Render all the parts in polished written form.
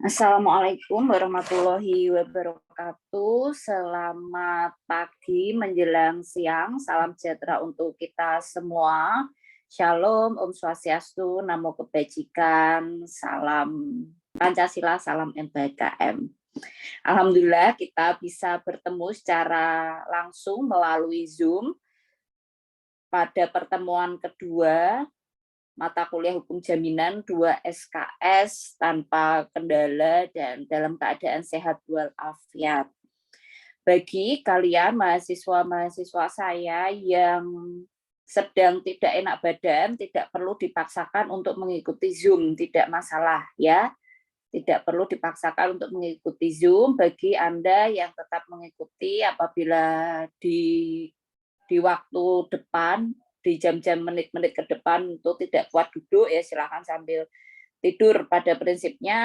Assalamualaikum warahmatullahi wabarakatuh. Selamat pagi menjelang siang. Salam sejahtera untuk kita semua. Shalom, Om Swastiastu, Namo Kebajikan, salam Pancasila, salam MBKM. Alhamdulillah kita bisa bertemu secara langsung melalui Zoom pada pertemuan kedua mata kuliah hukum jaminan 2 SKS tanpa kendala dan dalam keadaan sehat walafiat. Bagi kalian mahasiswa-mahasiswa saya yang sedang tidak enak badan, tidak perlu dipaksakan untuk mengikuti Zoom, tidak masalah ya. Tidak perlu dipaksakan untuk mengikuti Zoom. Bagi Anda yang tetap mengikuti apabila di waktu depan, di jam-jam menit-menit ke depan itu tidak kuat duduk ya silakan sambil tidur. Pada prinsipnya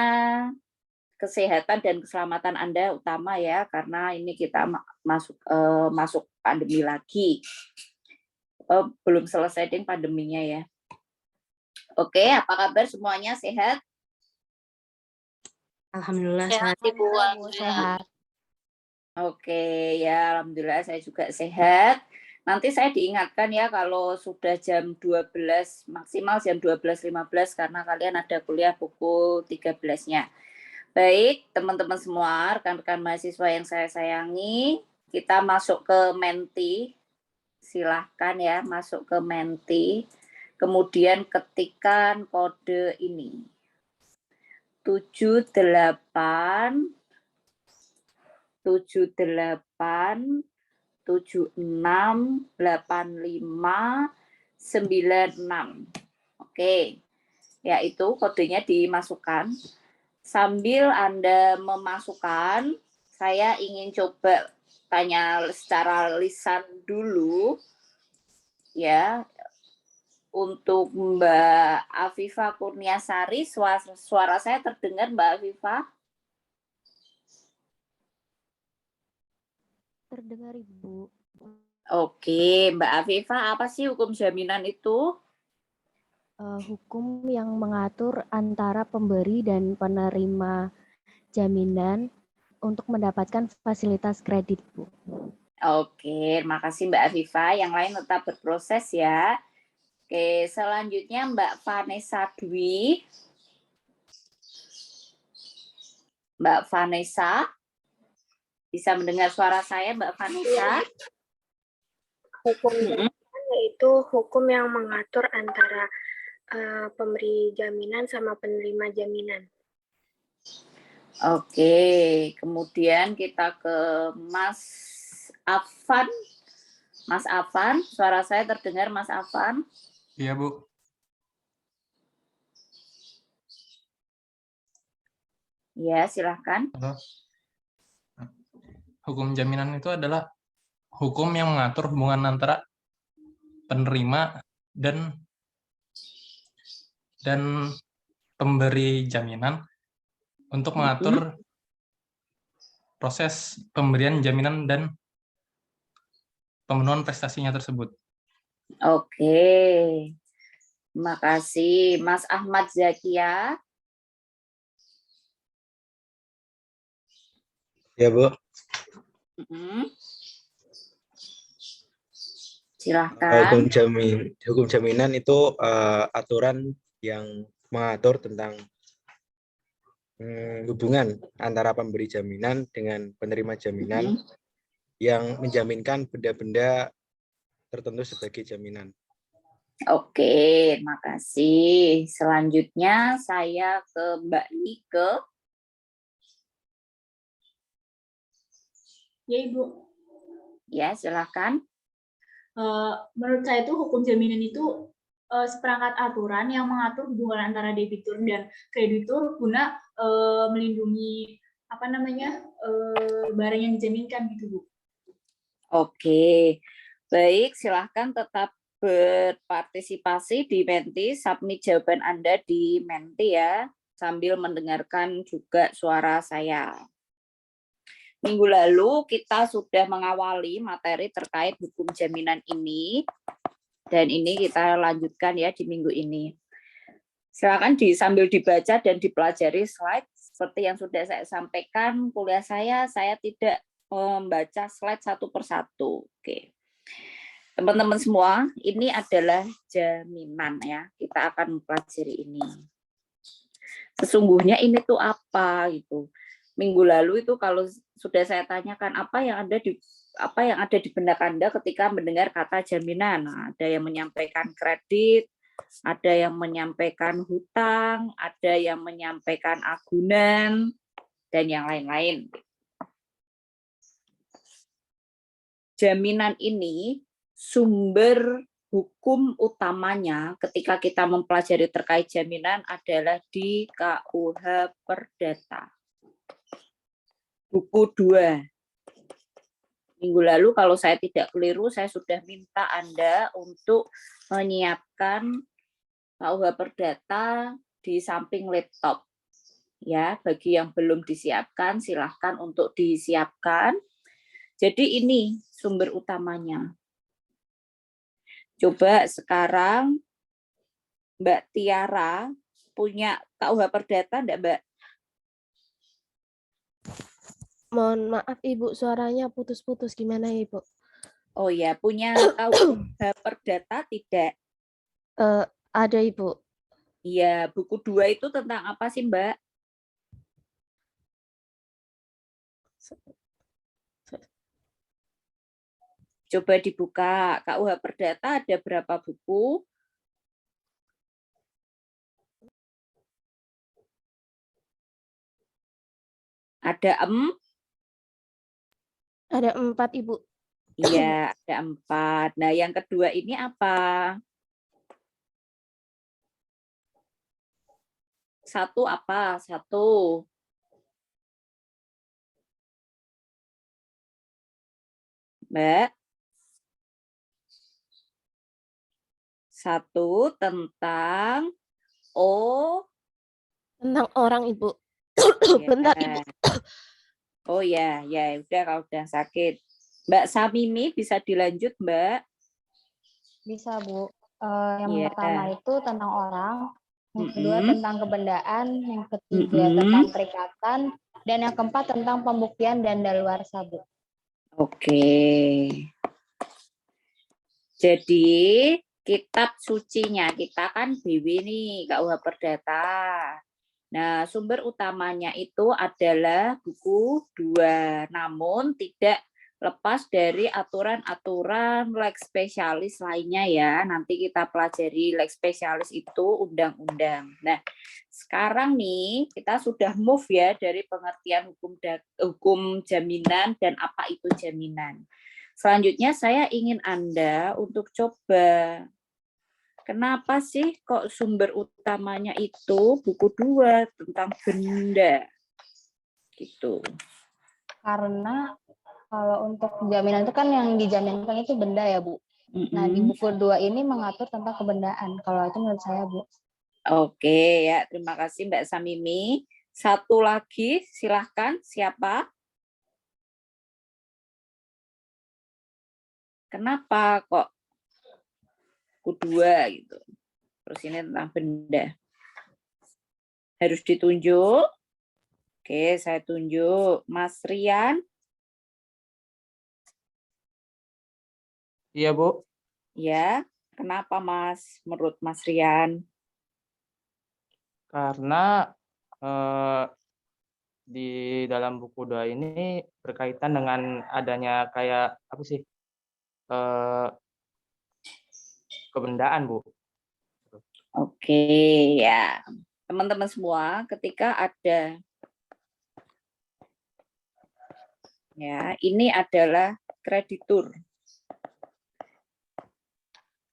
kesehatan dan keselamatan Anda utama ya, karena ini kita masuk pandemi lagi. Belum selesai ding pandeminya ya. Oke, apa kabar semuanya, sehat? Alhamdulillah sehat, Ibu. sehat. Oke, ya alhamdulillah saya juga sehat. Nanti saya diingatkan ya kalau sudah jam 12, maksimal jam 12.15 karena kalian ada kuliah pukul 13-nya. Baik, teman-teman semua, rekan-rekan mahasiswa yang saya sayangi, kita masuk ke Menti. Silahkan ya, masuk ke Menti. Kemudian ketikkan kode ini. 78 768596. Oke. Yaitu kodenya dimasukkan. Sambil Anda memasukkan, saya ingin coba tanya secara lisan dulu ya. Untuk Mbak Afifah Kurniasari, suara saya terdengar Mbak Afifah? Terdengar Ibu. Oke, Mbak Afifah, apa sih hukum jaminan itu? Hukum yang mengatur antara pemberi dan penerima jaminan untuk mendapatkan fasilitas kredit, Bu. Oke, makasih Mbak Afifah. Yang lain tetap berproses ya. Oke, selanjutnya Mbak Vanessa Dwi. Mbak Vanessa, bisa mendengar suara saya Mbak Vanessa? Hukum yaitu hukum yang mengatur antara pemberi jaminan sama penerima jaminan. Oke, kemudian kita ke Mas Afan. Mas Afan, suara saya terdengar Mas Afan? Iya, Bu. Ya, silahkan. Halo. Hukum jaminan itu adalah hukum yang mengatur hubungan antara penerima dan pemberi jaminan untuk mengatur proses pemberian jaminan dan pemenuhan prestasinya tersebut. Oke, terima kasih. Mas Ahmad Zakia. Ya, Bu. Silahkan. Hukum jaminan itu aturan yang mengatur tentang hubungan antara pemberi jaminan dengan penerima jaminan yang menjaminkan benda-benda tertentu sebagai jaminan. Oke, terima kasih. Selanjutnya saya ke Mbak Nike. Ya, Ibu. Ya, silakan. Menurut saya itu hukum jaminan itu seperangkat aturan yang mengatur hubungan antara debitur dan kreditur guna melindungi barang yang dijaminkan gitu, Bu. Oke, baik, silahkan tetap berpartisipasi di Menti, submit jawaban Anda di Menti ya, sambil mendengarkan juga suara saya. Minggu lalu kita sudah mengawali materi terkait hukum jaminan ini, dan ini kita lanjutkan ya di minggu ini. Silakan sambil dibaca dan dipelajari seperti yang sudah saya sampaikan, kuliah saya tidak membaca slide satu persatu. Oke. Teman-teman semua, ini adalah jaminan ya. Kita akan mempelajari ini. Sesungguhnya ini tuh apa gitu. Minggu lalu itu kalau sudah saya tanyakan apa yang ada di benak Anda ketika mendengar kata jaminan. Nah, ada yang menyampaikan kredit, ada yang menyampaikan hutang, ada yang menyampaikan agunan, dan yang lain-lain. Jaminan ini sumber hukum utamanya ketika kita mempelajari terkait jaminan adalah di KUH Perdata. Buku 2. Minggu lalu kalau saya tidak keliru, saya sudah minta Anda untuk menyiapkan KUH Perdata di samping laptop. Ya, bagi yang belum disiapkan, silahkan untuk disiapkan. Jadi ini sumber utamanya. Coba sekarang Mbak Tiara punya KUH Perdata enggak, Mbak? Mohon maaf Ibu, suaranya putus-putus. Gimana Ibu? Oh ya, punya KUH Perdata tidak? Ada Ibu. Iya, buku 2 itu tentang apa sih, Mbak? Coba dibuka, KUH Perdata ada berapa buku? Ada Ada 4 Ibu. Iya, ada 4. Nah, yang kedua ini apa? Satu apa? Satu. Mbak. Satu tentang Tentang orang Ibu. Ya. Bentar Ibu. Oh ya, ya udah kalau udah sakit. Mbak Samimi bisa dilanjut, Mbak? Bisa, Bu. Yang Iya. pertama itu tentang orang, yang kedua Mm-mm. tentang kebendaan, yang ketiga Mm-mm. tentang perikatan, dan yang keempat tentang pembuktian dan daluarsa, Bu. Oke. Jadi kitab sucinya kita kan BW nih, KUH Perdata. Nah, sumber utamanya itu adalah buku 2, namun tidak lepas dari aturan-aturan lex spesialis lainnya ya. Nanti kita pelajari lex spesialis itu undang-undang. Nah, sekarang nih kita sudah move ya dari pengertian hukum jaminan dan apa itu jaminan. Selanjutnya saya ingin Anda untuk coba, kenapa sih kok sumber utamanya itu buku 2 tentang benda? Gitu. Karena kalau untuk jaminan itu kan yang dijaminkan itu benda ya, Bu. Nah, di buku 2 ini mengatur tentang kebendaan. Kalau itu menurut saya, Bu. Oke ya, terima kasih Mbak Samimi. Satu lagi, silahkan. Siapa? Kenapa kok buku 2 gitu? Terus ini tentang benda. Harus ditunjuk. Oke, saya tunjuk. Mas Rian. Iya, Bu. Ya, kenapa Mas? Menurut Mas Rian? Karena di dalam buku 2 ini berkaitan dengan adanya kayak apa sih? Kebendaan, Bu. Oke, ya. Teman-teman semua, ketika ada ya, ini adalah kreditur.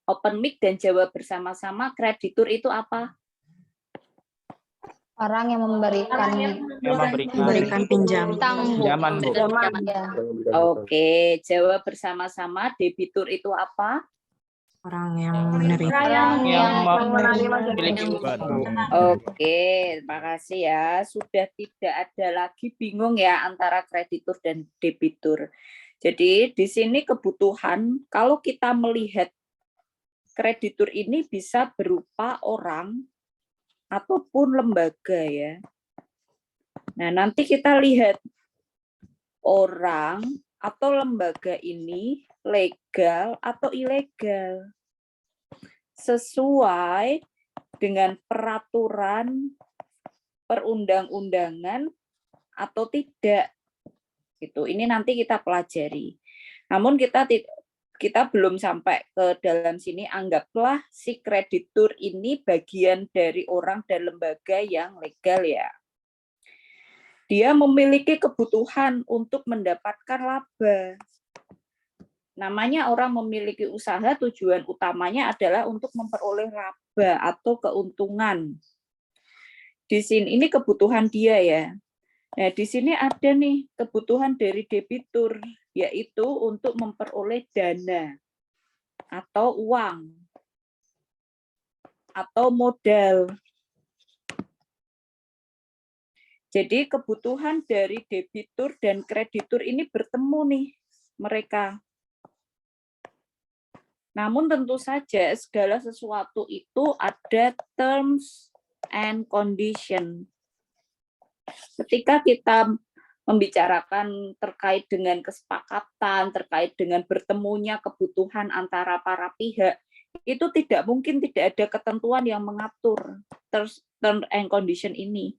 Open mic dan jawab bersama-sama, kreditur itu apa? Orang yang memberikan pinjaman, Bu. Ya. Oke, jawab bersama-sama, debitur itu apa? Orang yang menerima. Orang yang memiliki beban, Bu. Oke, terima kasih ya. Sudah tidak ada lagi bingung ya antara kreditur dan debitur. Jadi di sini kebutuhan, kalau kita melihat kreditur ini bisa berupa orang ataupun lembaga ya. Nah, nanti kita lihat orang atau lembaga ini legal atau ilegal sesuai dengan peraturan perundang-undangan atau tidak. Gitu. Ini nanti kita pelajari. Namun kita belum sampai ke dalam sini. Anggaplah si kreditur ini bagian dari orang dan lembaga yang legal ya. Dia memiliki kebutuhan untuk mendapatkan laba. Namanya orang memiliki usaha, tujuan utamanya adalah untuk memperoleh laba atau keuntungan. Di sini ini kebutuhan dia ya. Nah, di sini ada nih kebutuhan dari debitur, yaitu untuk memperoleh dana atau uang atau modal. Jadi kebutuhan dari debitur dan kreditur ini bertemu nih mereka. Namun tentu saja segala sesuatu itu ada terms and condition. Ketika kita membicarakan terkait dengan kesepakatan, terkait dengan bertemunya kebutuhan antara para pihak, itu tidak mungkin tidak ada ketentuan yang mengatur terms and condition ini.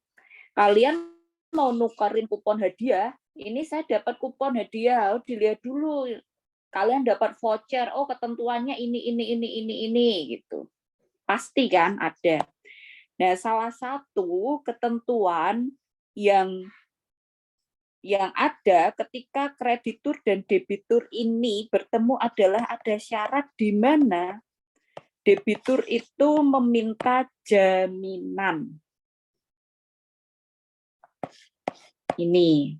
Kalian mau nukerin kupon hadiah, ini saya dapat kupon hadiah, dilihat dulu. Kalian dapat voucher, oh ketentuannya ini gitu. Pasti kan ada. Nah, salah satu ketentuan yang ada ketika kreditur dan debitur ini bertemu adalah ada syarat di mana debitur itu meminta jaminan. Ini.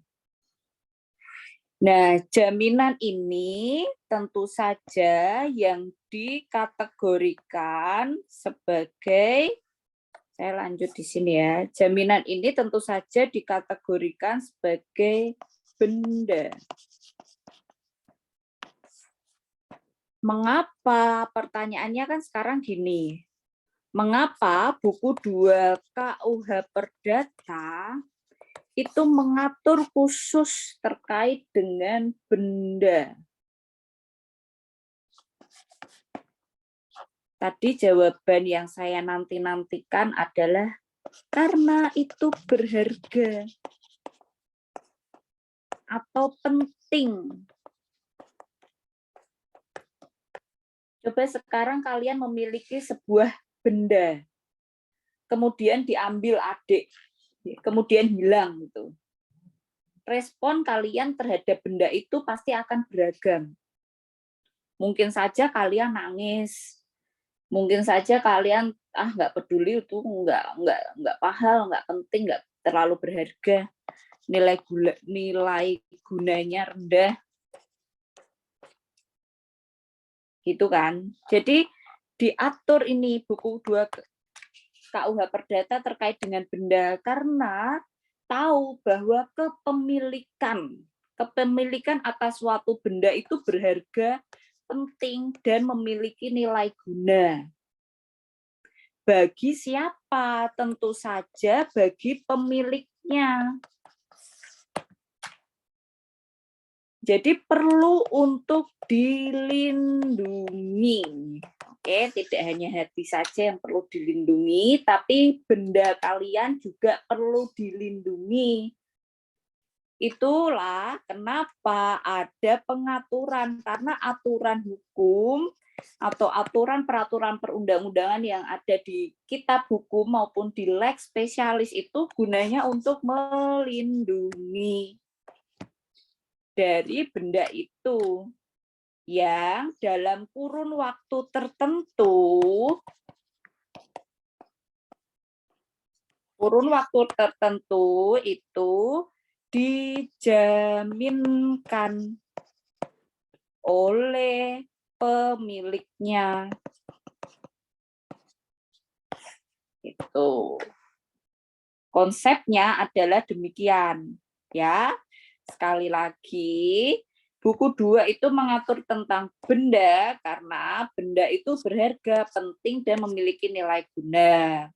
Nah, jaminan ini tentu saja yang dikategorikan sebagai, saya lanjut di sini ya, jaminan ini tentu saja dikategorikan sebagai benda. Mengapa? Pertanyaannya kan sekarang gini, mengapa buku 2 KUH Perdata itu mengatur khusus terkait dengan benda? Tadi jawaban yang saya nantikan adalah karena itu berharga atau penting. Coba sekarang kalian memiliki sebuah benda, kemudian diambil adik, kemudian hilang gitu. Respon kalian terhadap benda itu pasti akan beragam. Mungkin saja kalian nangis, mungkin saja kalian nggak peduli, itu nggak pahal, nggak penting, nggak terlalu berharga, nilai gunanya rendah, gitu kan. Jadi diatur ini buku 2 KUH Perdata terkait dengan benda karena tahu bahwa kepemilikan atas suatu benda itu berharga, penting, dan memiliki nilai guna. Bagi siapa? Tentu saja bagi pemiliknya. Jadi perlu untuk dilindungi. Oke, tidak hanya hati saja yang perlu dilindungi, tapi benda kalian juga perlu dilindungi. Itulah kenapa ada pengaturan, karena aturan hukum atau aturan peraturan perundang-undangan yang ada di kitab hukum maupun di lex spesialis itu gunanya untuk melindungi dari benda itu yang dalam kurun waktu tertentu itu dijaminkan oleh pemiliknya. Itu konsepnya adalah demikian ya. Sekali lagi, buku 2 itu mengatur tentang benda karena benda itu berharga, penting, dan memiliki nilai guna.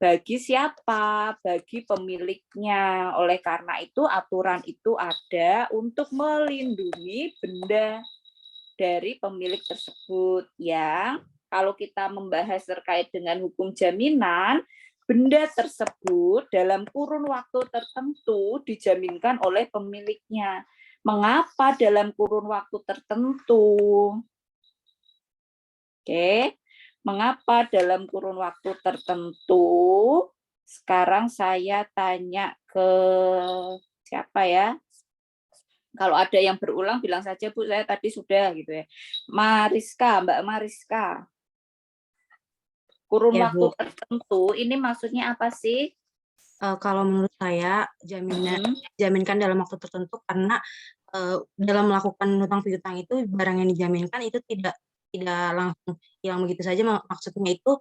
Bagi siapa? Bagi pemiliknya. Oleh karena itu aturan itu ada untuk melindungi benda dari pemilik tersebut ya. Kalau kita membahas terkait dengan hukum jaminan, benda tersebut dalam kurun waktu tertentu dijaminkan oleh pemiliknya. Mengapa dalam kurun waktu tertentu? Oke. Mengapa dalam kurun waktu tertentu? Sekarang saya tanya ke siapa ya? Kalau ada yang berulang bilang saja Bu, saya tadi sudah gitu ya. Mariska, Mbak Mariska. Kurun Ya, waktu Bu. tertentu ini maksudnya apa sih? Kalau menurut saya jaminkan dalam waktu tertentu karena dalam melakukan hutang piutang itu barang yang dijaminkan itu tidak langsung hilang begitu saja. Maksudnya itu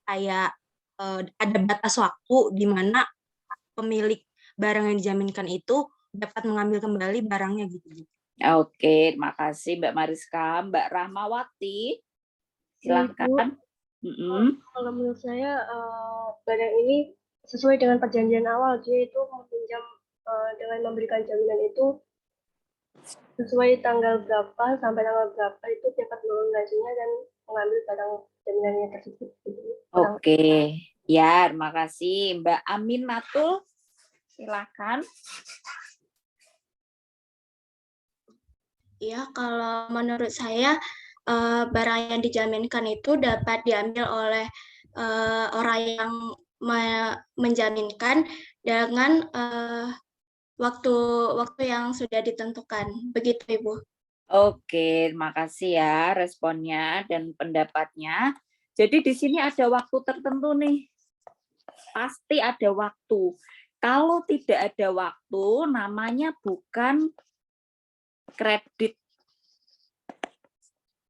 kayak ada batas waktu di mana pemilik barang yang dijaminkan itu dapat mengambil kembali barangnya gitu. Oke, terima kasih Mbak Mariska. Mbak Rahmawati, silakan. Kalau menurut saya barang ini sesuai dengan perjanjian awal, dia itu meminjam dengan memberikan jaminan itu sesuai tanggal berapa sampai tanggal berapa itu dapat melunasinya dan mengambil barang jaminannya tersebut. Oke, ya terima kasih Mbak Aminatul, silakan. Ya, kalau menurut saya barang yang dijaminkan itu dapat diambil oleh orang yang menjaminkan dengan waktu yang sudah ditentukan. Begitu, Ibu. Oke, terima kasih ya responnya dan pendapatnya. Jadi di sini ada waktu tertentu nih. Pasti ada waktu. Kalau tidak ada waktu, namanya bukan kredit,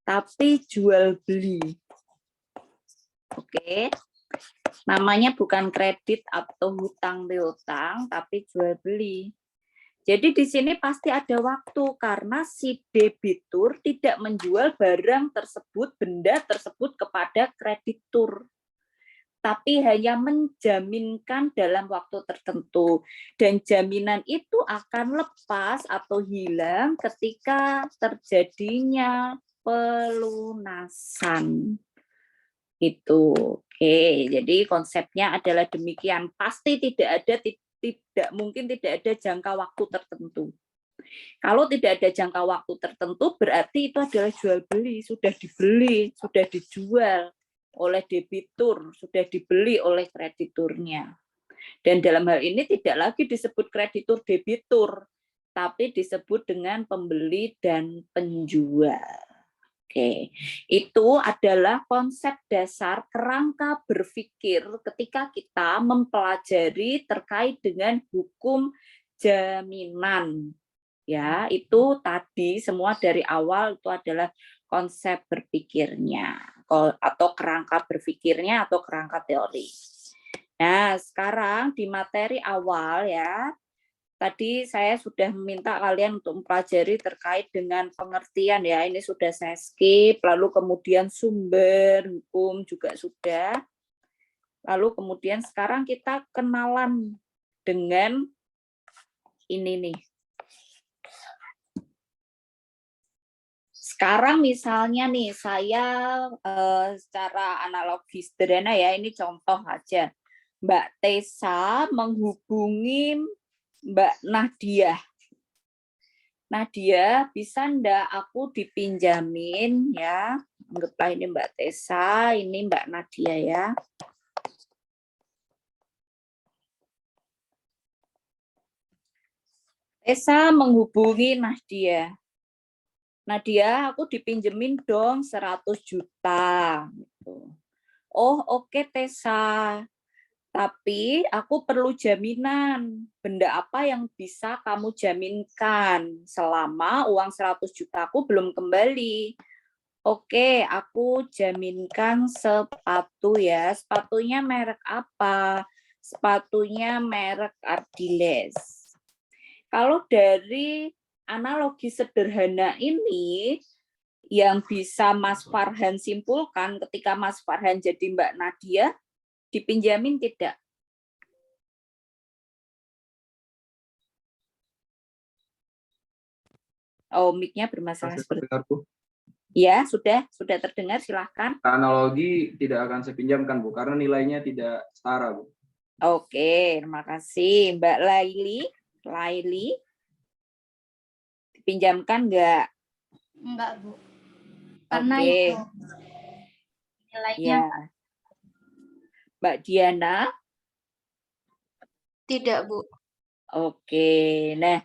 tapi jual beli. Oke. Namanya bukan kredit atau hutang piutang, tapi jual beli. Jadi di sini pasti ada waktu karena si debitur tidak menjual barang tersebut, benda tersebut kepada kreditur, tapi hanya menjaminkan dalam waktu tertentu. Dan jaminan itu akan lepas atau hilang ketika terjadinya pelunasan. Itu. Oke, jadi konsepnya adalah demikian. Pasti tidak mungkin tidak ada jangka waktu tertentu. Kalau tidak ada jangka waktu tertentu berarti itu adalah jual beli, sudah dibeli, sudah dijual oleh debitur, sudah dibeli oleh krediturnya. Dan dalam hal ini tidak lagi disebut kreditur debitur, tapi disebut dengan pembeli dan penjual. Oke, itu adalah konsep dasar kerangka berpikir ketika kita mempelajari terkait dengan hukum jaminan. Ya, itu tadi semua dari awal itu adalah konsep berpikirnya atau kerangka berpikirnya atau kerangka teori. Nah, sekarang di materi awal ya. Tadi saya sudah meminta kalian untuk mempelajari terkait dengan pengertian ya. Ini sudah saya skip, lalu kemudian sumber hukum juga sudah. Lalu kemudian sekarang kita kenalan dengan ini nih. Sekarang misalnya nih saya secara analogi sederhana ya, ini contoh aja. Mbak Tessa menghubungi Mbak Nadia. Nadia, bisa ndak aku dipinjamin ya? Anggaplah ini Mbak Tessa, ini Mbak Nadia ya. Tessa menghubungi Nadia. Nadia, aku dipinjemin dong 100 juta. Oh, oke Tessa. Tapi aku perlu jaminan. Benda apa yang bisa kamu jaminkan selama uang 100 juta aku belum kembali? Oke, aku jaminkan sepatu ya. Sepatunya merek apa? Sepatunya merek Ardiles. Kalau dari analogi sederhana ini, yang bisa Mas Farhan simpulkan ketika Mas Farhan jadi Mbak Nadia, Dipinjamin tidak? Oh, mic-nya bermasalah seperti itu. Ya, sudah terdengar, silahkan. Analogi tidak akan saya pinjamkan, Bu, karena nilainya tidak setara, Bu. Oke, terima kasih. Mbak Laili, dipinjamkan enggak? Enggak, Bu. Karena Oke. itu nilainya. Ya. Mbak Diana? Tidak, Bu. Oke, nah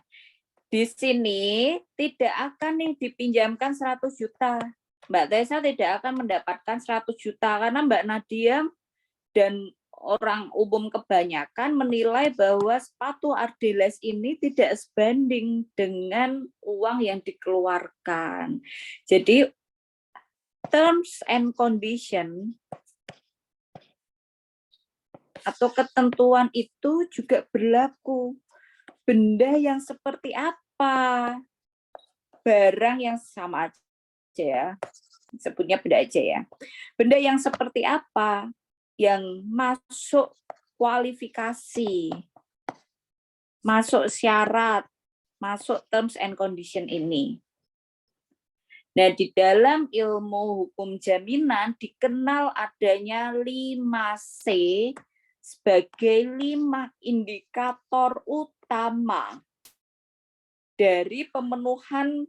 di sini tidak akan nih dipinjamkan 100 juta. Mbak Tessa tidak akan mendapatkan 100 juta karena Mbak Nadia dan orang umum kebanyakan menilai bahwa sepatu Ardiles ini tidak sebanding dengan uang yang dikeluarkan. Jadi terms and condition atau ketentuan itu juga berlaku. Benda yang seperti apa? Barang yang sama aja ya. Sebutnya benda aja ya. Benda yang seperti apa yang masuk kualifikasi, masuk syarat, masuk terms and condition ini. Nah, di dalam ilmu hukum jaminan dikenal adanya 5C sebagai 5 indikator utama dari pemenuhan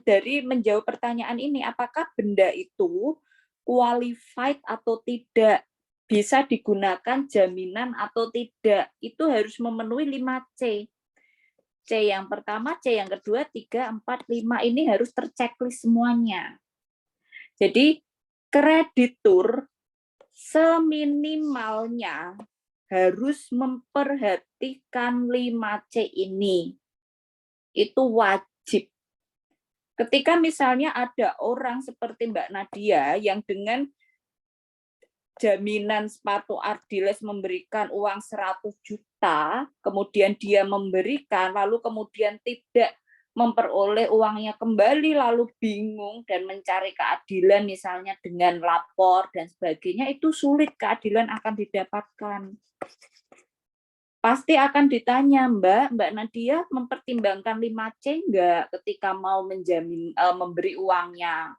dari menjawab pertanyaan ini, apakah benda itu qualified atau tidak, bisa digunakan jaminan atau tidak, itu harus memenuhi 5C. C yang pertama, C yang kedua, 3, 4, 5 ini harus terchecklist semuanya. Jadi kreditur seminimalnya harus memperhatikan 5C ini. Itu wajib. Ketika misalnya ada orang seperti Mbak Nadia yang dengan jaminan sepatu Ardiles memberikan uang 100 juta, kemudian dia memberikan, lalu kemudian tidak memperoleh uangnya kembali, lalu bingung dan mencari keadilan misalnya dengan lapor dan sebagainya, itu sulit keadilan akan didapatkan. Pasti akan ditanya, Mbak Nadia mempertimbangkan 5C enggak ketika mau memberi uangnya?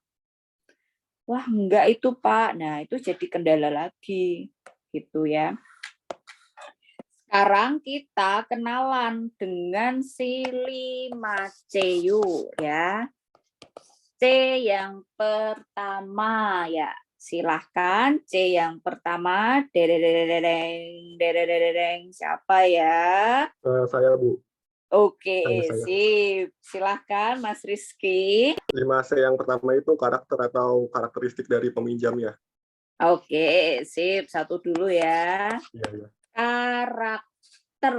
Wah, enggak itu, Pak. Nah, itu jadi kendala lagi, gitu ya. Sekarang kita kenalan dengan si 5C yuk ya. C yang pertama ya. Silahkan C yang pertama. Siapa ya? Saya, Bu. Oke, Saya. sip. Silahkan Mas Rizky. 5C yang pertama itu karakter atau karakteristik dari peminjam ya. Oke, sip. Satu dulu ya. Iya. Karakter.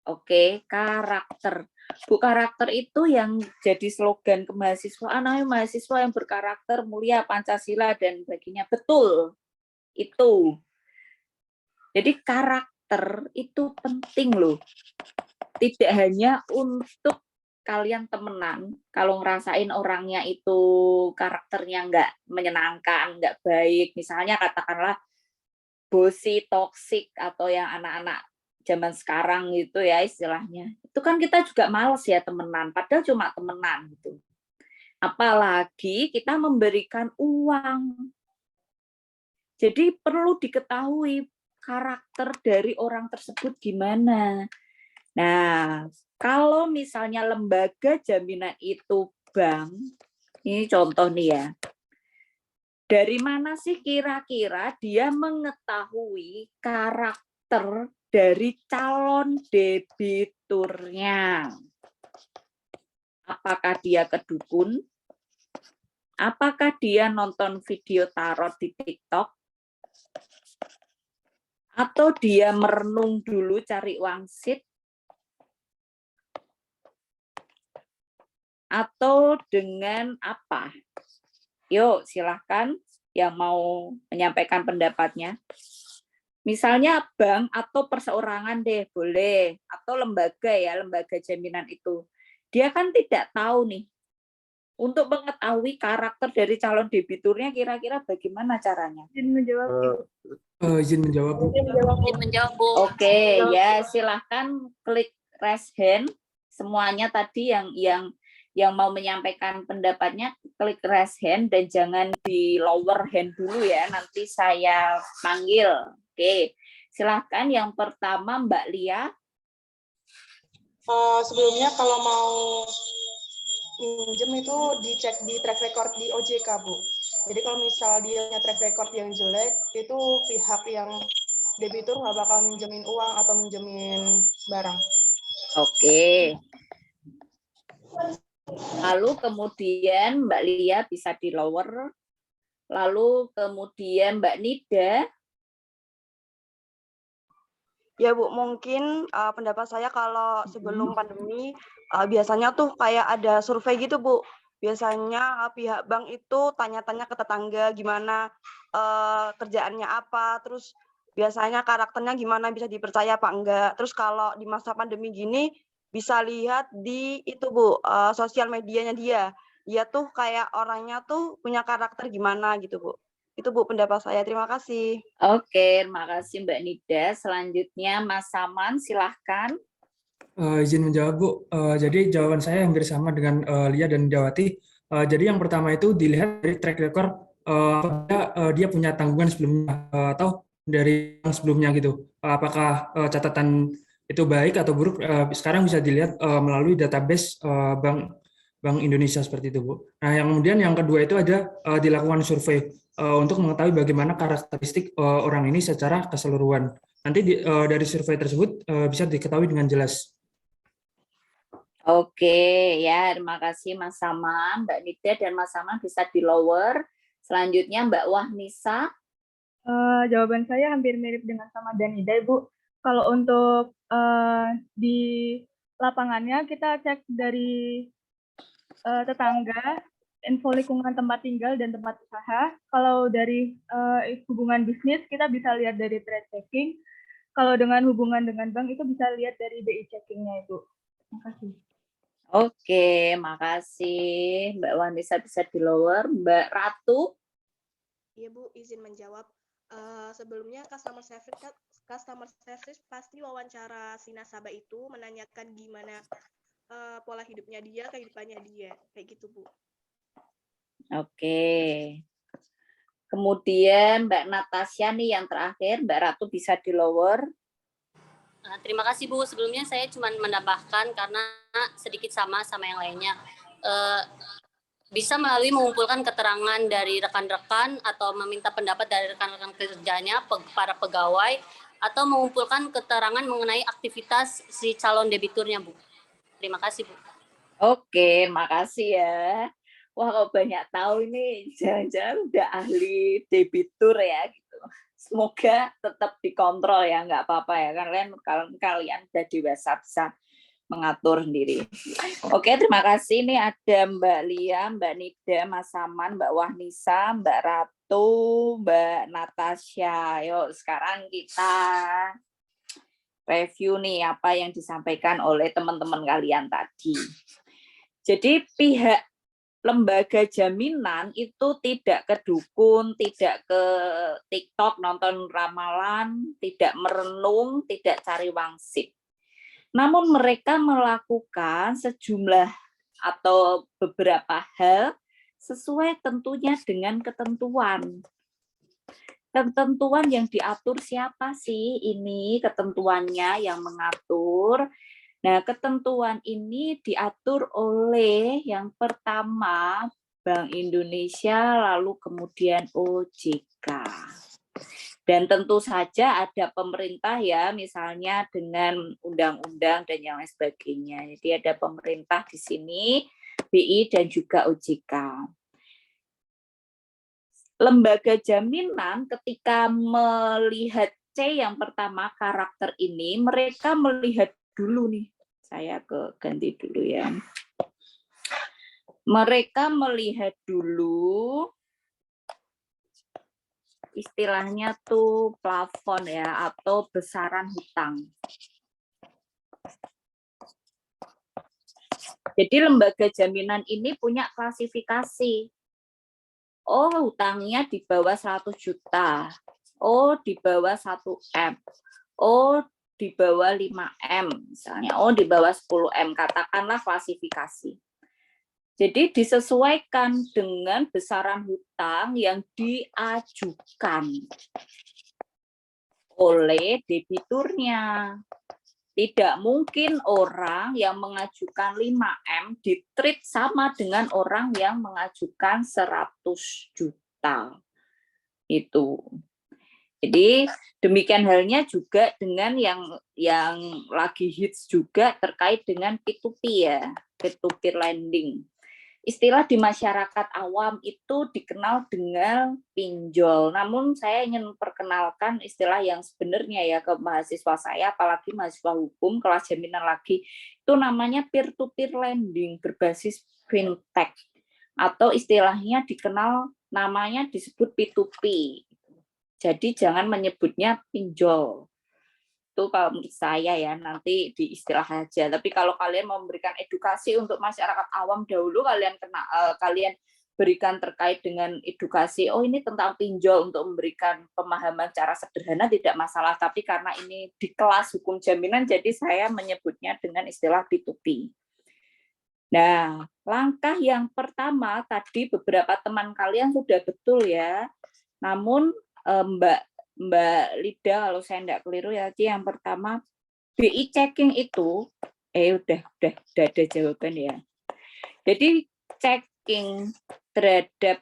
Oke, karakter. Bu, karakter itu yang jadi slogan kemahasiswaan, mahasiswa yang berkarakter, mulia, Pancasila, dan sebagainya. Betul. Itu. Jadi karakter itu penting loh. Tidak hanya untuk kalian temenan, kalau ngerasain orangnya itu karakternya nggak menyenangkan, nggak baik, misalnya katakanlah bosi, toksik, atau yang anak-anak zaman sekarang gitu ya istilahnya. Itu kan kita juga males ya temenan, padahal cuma temenan gitu. Apalagi kita memberikan uang. Jadi perlu diketahui karakter dari orang tersebut gimana. Nah, kalau misalnya lembaga jaminan itu bank, ini contoh nih ya. Dari mana sih kira-kira dia mengetahui karakter dari calon debiturnya? Apakah dia kedukun? Apakah dia nonton video tarot di TikTok? Atau dia merenung dulu cari wangsit? Atau dengan apa? Yuk, silahkan yang mau menyampaikan pendapatnya. Misalnya bank atau perseorangan deh, boleh. Atau lembaga ya, lembaga jaminan itu. Dia kan tidak tahu nih, Untuk mengetahui karakter dari calon debiturnya kira-kira bagaimana caranya? Izin menjawab. Izin menjawab, Bu. Izin menjawab, Bu. Oke, ya silahkan klik raise hand. Semuanya tadi yang mau menyampaikan pendapatnya klik raise hand dan jangan di lower hand dulu ya. Nanti saya panggil. Oke, silahkan yang pertama Mbak Lia. Sebelumnya kalau mau minjem itu dicek di track record di OJK, Bu. Jadi kalau misal dia punya track record yang jelek, itu pihak yang debitur nggak bakal minjemin uang atau minjemin barang. Oke. Lalu kemudian Mbak Lia bisa di lower. Lalu kemudian Mbak Nida. Ya Bu, mungkin pendapat saya kalau sebelum pandemi biasanya tuh kayak ada survei gitu Bu. Biasanya pihak bank itu tanya-tanya ke tetangga gimana kerjaannya apa, terus biasanya karakternya gimana, bisa dipercaya apa enggak. Terus kalau di masa pandemi gini bisa lihat di itu Bu, sosial medianya dia. Dia tuh kayak orangnya tuh punya karakter gimana gitu Bu. Itu Bu pendapat saya. Terima kasih. Oke, terima kasih Mbak Nida. Selanjutnya Mas Saman, silahkan. Izin menjawab, Bu. Jadi jawaban saya hampir sama dengan Lia dan Dawati. Jadi yang pertama itu dilihat dari track record dia punya tanggungan sebelumnya atau dari yang sebelumnya gitu. Apakah catatan itu baik atau buruk? Sekarang bisa dilihat melalui database Bank Indonesia seperti itu, Bu. Nah, yang kemudian yang kedua itu ada dilakukan survei untuk mengetahui bagaimana karakteristik orang ini secara keseluruhan. Nanti dari survei tersebut bisa diketahui dengan jelas. Oke, ya terima kasih Mas Saman, Mbak Nida dan Mas Saman bisa di lower. Selanjutnya Mbak Wahnisa. Jawaban saya hampir mirip dengan sama Danida, Bu. Kalau untuk di lapangannya kita cek dari tetangga, info lingkungan tempat tinggal dan tempat usaha. Kalau dari hubungan bisnis kita bisa lihat dari trade checking. Kalau dengan hubungan dengan bank itu bisa lihat dari BI checking-nya itu. Terima kasih. Oke, makasih Mbak Wanisa bisa di lower. Mbak Ratu. Iya Bu, izin menjawab. Sebelumnya customer service pasti wawancara si nasabah itu menanyakan gimana pola hidupnya dia, kehidupannya dia, kayak gitu Bu. Oke. Kemudian Mbak Natasha nih yang terakhir, Mbak Ratu bisa di lower. Terima kasih Bu. Sebelumnya saya cuma menambahkan karena sedikit sama yang lainnya. Bisa melalui mengumpulkan keterangan dari rekan-rekan atau meminta pendapat dari rekan-rekan kerjanya, para pegawai, atau mengumpulkan keterangan mengenai aktivitas si calon debiturnya, Bu. Terima kasih, Bu. Oke, makasih ya. Wah, kok banyak tahu ini, jangan-jangan udah ahli debitur ya gitu. Semoga tetap dikontrol ya, nggak apa-apa ya. Kalau kalian udah dewasa bisa mengatur sendiri. Oke, terima kasih. Ini ada Mbak Lia, Mbak Nida, Mas Saman, Mbak Wahnisa, Mbak Ratu, Mbak Natasha. Yuk, sekarang kita review nih apa yang disampaikan oleh teman-teman kalian tadi. Jadi pihak lembaga jaminan itu tidak ke dukun, tidak ke TikTok nonton ramalan, tidak merenung, tidak cari wangsit. Namun mereka melakukan sejumlah atau beberapa hal sesuai tentunya dengan ketentuan. Ketentuan yang diatur siapa sih ini ketentuannya yang mengatur? Nah, ketentuan ini diatur oleh yang pertama Bank Indonesia, lalu kemudian OJK. Dan tentu saja ada pemerintah ya, misalnya dengan undang-undang dan yang lain sebagainya. Jadi ada pemerintah di sini, BI dan juga OJK. Lembaga jaminan ketika melihat C yang pertama karakter ini, mereka melihat dulu nih. Saya ganti dulu ya. Mereka melihat dulu istilahnya tuh plafon ya atau besaran hutang. Jadi lembaga jaminan ini punya klasifikasi. Oh, hutangnya di bawah 100 juta. Oh, di bawah 1M. Oh, di bawah 5M misalnya. Oh, di bawah 10M. Katakanlah klasifikasi. Jadi disesuaikan dengan besaran hutang yang diajukan oleh debiturnya. Tidak mungkin orang yang mengajukan 5M ditreat sama dengan orang yang mengajukan 100 juta. Itu. Jadi demikian halnya juga dengan yang lagi hits juga terkait dengan P2P ya, peer-to-peer lending. Istilah di masyarakat awam itu dikenal dengan pinjol. Namun saya ingin memperkenalkan istilah yang sebenarnya ya ke mahasiswa saya, apalagi mahasiswa hukum kelas jaminan lagi. Itu namanya peer-to-peer lending berbasis fintech. Atau istilahnya dikenal namanya disebut P2P. Jadi jangan menyebutnya pinjol. Itu kalau menurut saya ya, nanti di istilah aja. Tapi kalau kalian memberikan edukasi untuk masyarakat awam dahulu, kalian berikan terkait dengan edukasi, oh ini tentang pinjol untuk memberikan pemahaman cara sederhana tidak masalah. Tapi karena ini di kelas hukum jaminan, jadi saya menyebutnya dengan istilah P2P. Nah, langkah yang pertama tadi beberapa teman kalian sudah betul ya. Namun Mbak Lida, kalau saya tidak keliru ya, yang pertama BI checking itu, udah ada jawaban ya. Jadi checking terhadap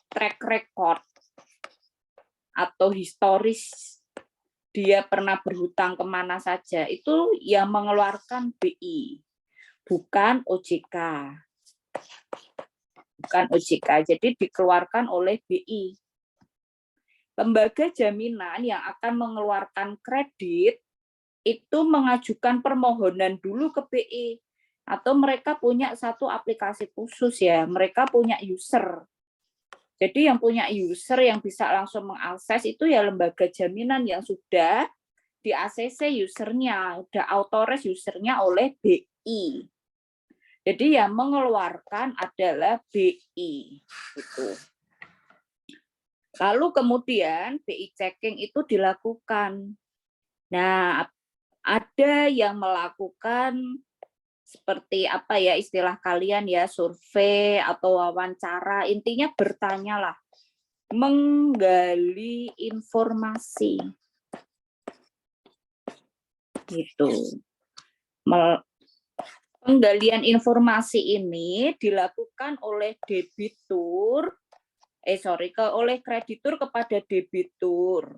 track record atau historis dia pernah berhutang kemana saja, itu yang mengeluarkan BI, bukan OJK. Bukan OJK, jadi dikeluarkan oleh BI. Lembaga jaminan yang akan mengeluarkan kredit itu mengajukan permohonan dulu ke BI, atau mereka punya satu aplikasi khusus ya, mereka punya user. Jadi yang punya user yang bisa langsung mengakses itu ya lembaga jaminan yang sudah di ACC usernya, sudah authorize usernya oleh BI. Jadi yang mengeluarkan adalah BI. Gitu. Lalu kemudian BI checking itu dilakukan. Nah, ada yang melakukan seperti apa ya istilah kalian ya, survei atau wawancara, intinya bertanyalah, menggali informasi. Gitu. Penggalian informasi ini dilakukan oleh oleh kreditur kepada debitur.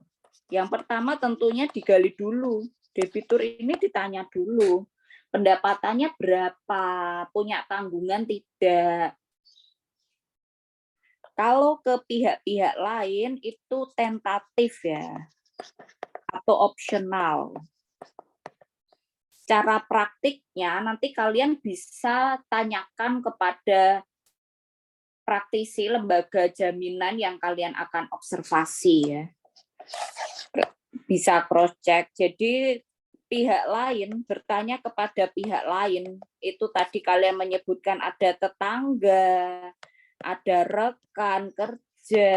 Yang pertama tentunya digali dulu. Debitur ini ditanya dulu. Pendapatannya berapa? Punya tanggungan tidak? Kalau ke pihak-pihak lain itu tentatif ya. Atau opsional. Cara praktiknya nanti kalian bisa tanyakan kepada praktisi lembaga jaminan yang kalian akan observasi ya. Bisa cross check. Jadi pihak lain bertanya kepada pihak lain, itu tadi kalian menyebutkan ada tetangga, ada rekan kerja,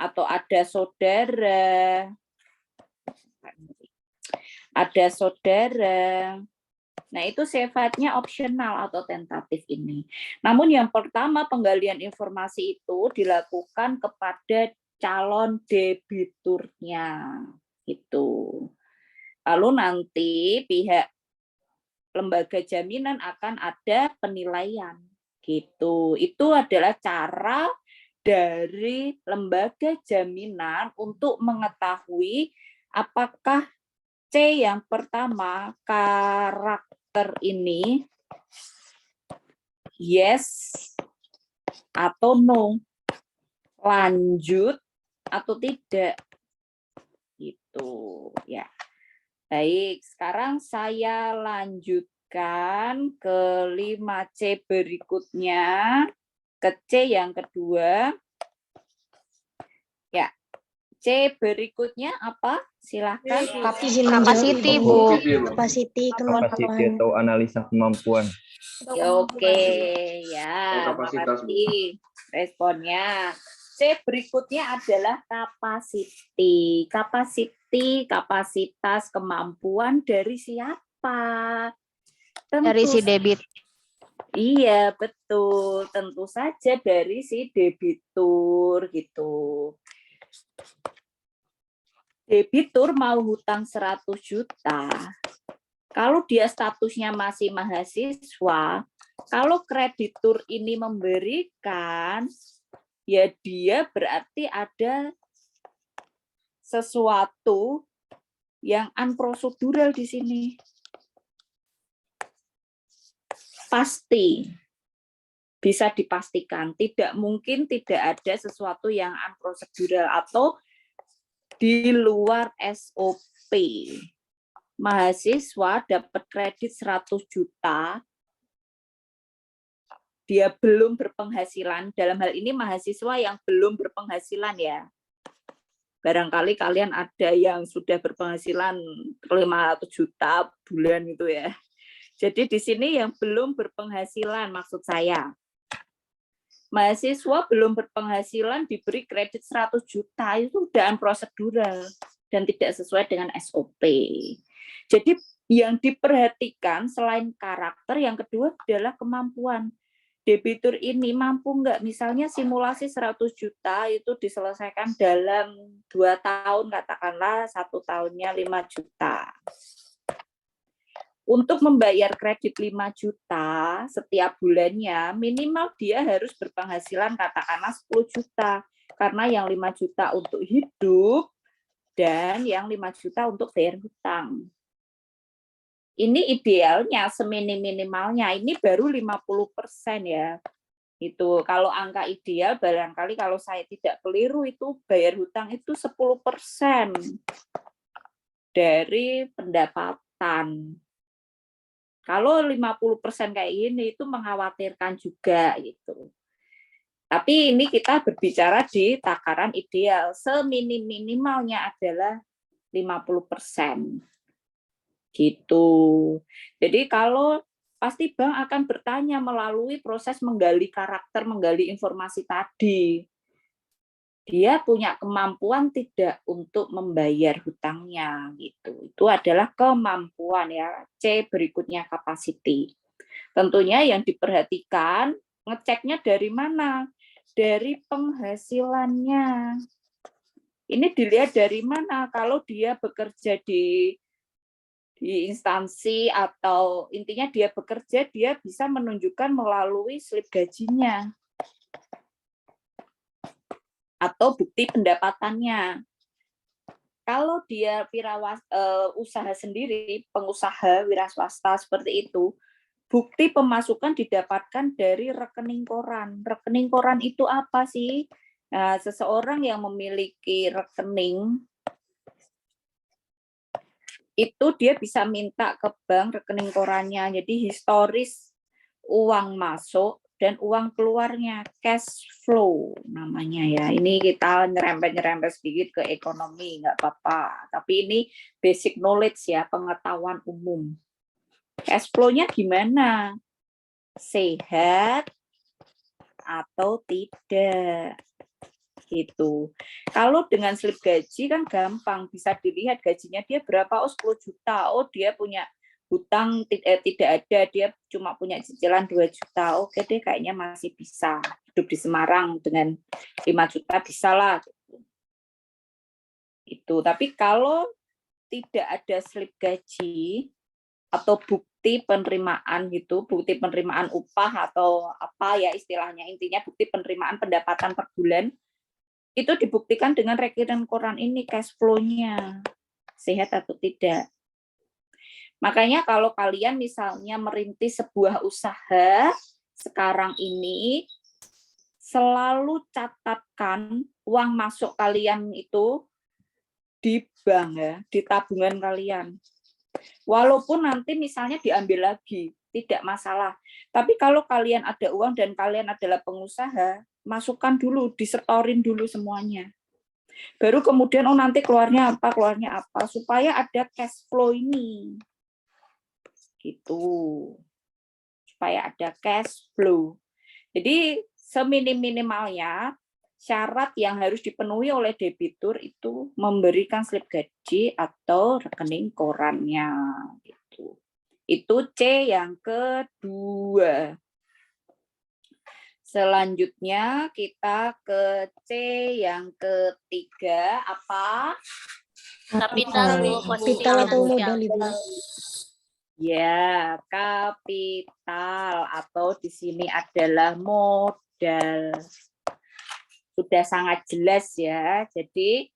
atau ada saudara. Nah, itu sifatnya opsional atau tentatif ini. Namun yang pertama penggalian informasi itu dilakukan kepada calon debiturnya. Itu. Lalu nanti pihak lembaga jaminan akan ada penilaian. Gitu. Itu adalah cara dari lembaga jaminan untuk mengetahui apakah C yang pertama, karakter ini yes atau no, lanjut atau tidak, gitu ya. Baik, sekarang saya lanjutkan ke 5C berikutnya, ke C yang kedua. Ya, C berikutnya apa? Silakan. Capacity, Bu. Capacity, Kapasiti atau analisa kemampuan. Oke, ya, Kapasitas, Bu. mengerti responnya. C berikutnya adalah capacity. Capacity, kapasitas, kemampuan dari siapa? Dari si debit. Iya, betul. Tentu saja dari si debitur gitu. Debitur mau hutang 100 juta. Kalau dia statusnya masih mahasiswa, kalau kreditur ini memberikan, ya dia berarti ada sesuatu yang unprocedural di sini. Pasti. Bisa dipastikan. Tidak mungkin tidak ada sesuatu yang unprocedural atau di luar SOP. Mahasiswa dapat kredit 100 juta, dia belum berpenghasilan, dalam hal ini mahasiswa yang belum berpenghasilan ya. Barangkali kalian ada yang sudah berpenghasilan 500 juta bulan itu ya. Jadi di sini yang belum berpenghasilan maksud saya. Mahasiswa belum berpenghasilan diberi kredit 100 juta itu sudah prosedural dan tidak sesuai dengan SOP. Jadi yang diperhatikan selain karakter, yang kedua adalah kemampuan. Debitur ini mampu nggak? Misalnya simulasi 100 juta itu diselesaikan dalam 2 tahun, katakanlah 1 tahunnya 5 juta. Untuk membayar kredit 5 juta setiap bulannya, minimal dia harus berpenghasilan katakanlah 10 juta. Karena yang 5 juta untuk hidup dan yang 5 juta untuk bayar hutang. Ini idealnya seminim-minimalnya, ini baru 50% ya. Itu kalau angka ideal barangkali kalau saya tidak keliru itu bayar hutang itu 10% dari pendapatan. Kalau 50% kayak gini itu mengkhawatirkan juga gitu. Tapi ini kita berbicara di takaran ideal, seminim-minimalnya adalah 50%. Gitu. Jadi kalau pasti bank akan bertanya melalui proses menggali karakter, menggali informasi tadi. Dia punya kemampuan tidak untuk membayar hutangnya gitu. Itu adalah kemampuan ya. C berikutnya capacity. Tentunya yang diperhatikan ngeceknya dari mana? Dari penghasilannya. Ini dilihat dari mana? Kalau dia bekerja di instansi atau intinya dia bekerja, dia bisa menunjukkan melalui slip gajinya atau bukti pendapatannya. Kalau dia usaha sendiri, pengusaha wira swasta seperti itu, bukti pemasukan didapatkan dari rekening koran. Rekening koran itu apa sih? Nah, seseorang yang memiliki rekening itu dia bisa minta ke bank rekening korannya. Jadi historis uang masuk dan uang keluarnya, cash flow namanya ya. Ini kita nyerempet-nyerempet sedikit ke ekonomi, nggak apa-apa. Tapi ini basic knowledge ya, pengetahuan umum. Cash flow-nya gimana? Sehat atau tidak? Gitu. Kalau dengan slip gaji kan gampang, bisa dilihat gajinya dia berapa, oh 10 juta, oh dia punya hutang tidak ada, dia cuma punya cicilan 2 juta, oke deh kayaknya masih bisa hidup di Semarang dengan 5 juta bisa lah. Itu. Tapi kalau tidak ada slip gaji atau bukti penerimaan gitu, bukti penerimaan upah atau apa ya istilahnya, intinya bukti penerimaan pendapatan per bulan, itu dibuktikan dengan rekening koran ini cash flow-nya sehat atau tidak. Makanya kalau kalian misalnya merintis sebuah usaha sekarang ini, selalu catatkan uang masuk kalian itu di bank ya, di tabungan kalian. Walaupun nanti misalnya diambil lagi, tidak masalah. Tapi kalau kalian ada uang dan kalian adalah pengusaha, masukkan dulu, disetorin dulu semuanya. Baru kemudian nanti keluarnya apa, supaya ada cash flow ini. Gitu. Supaya ada cash flow. Jadi seminim-minimalnya syarat yang harus dipenuhi oleh debitur itu memberikan slip gaji atau rekening korannya. Gitu. Itu C yang kedua. Selanjutnya kita ke C yang ketiga, apa? Kapital, Bu. Kapital atau modal, Ibu. Ya, kapital atau di sini adalah modal. Sudah sangat jelas ya. Jadi,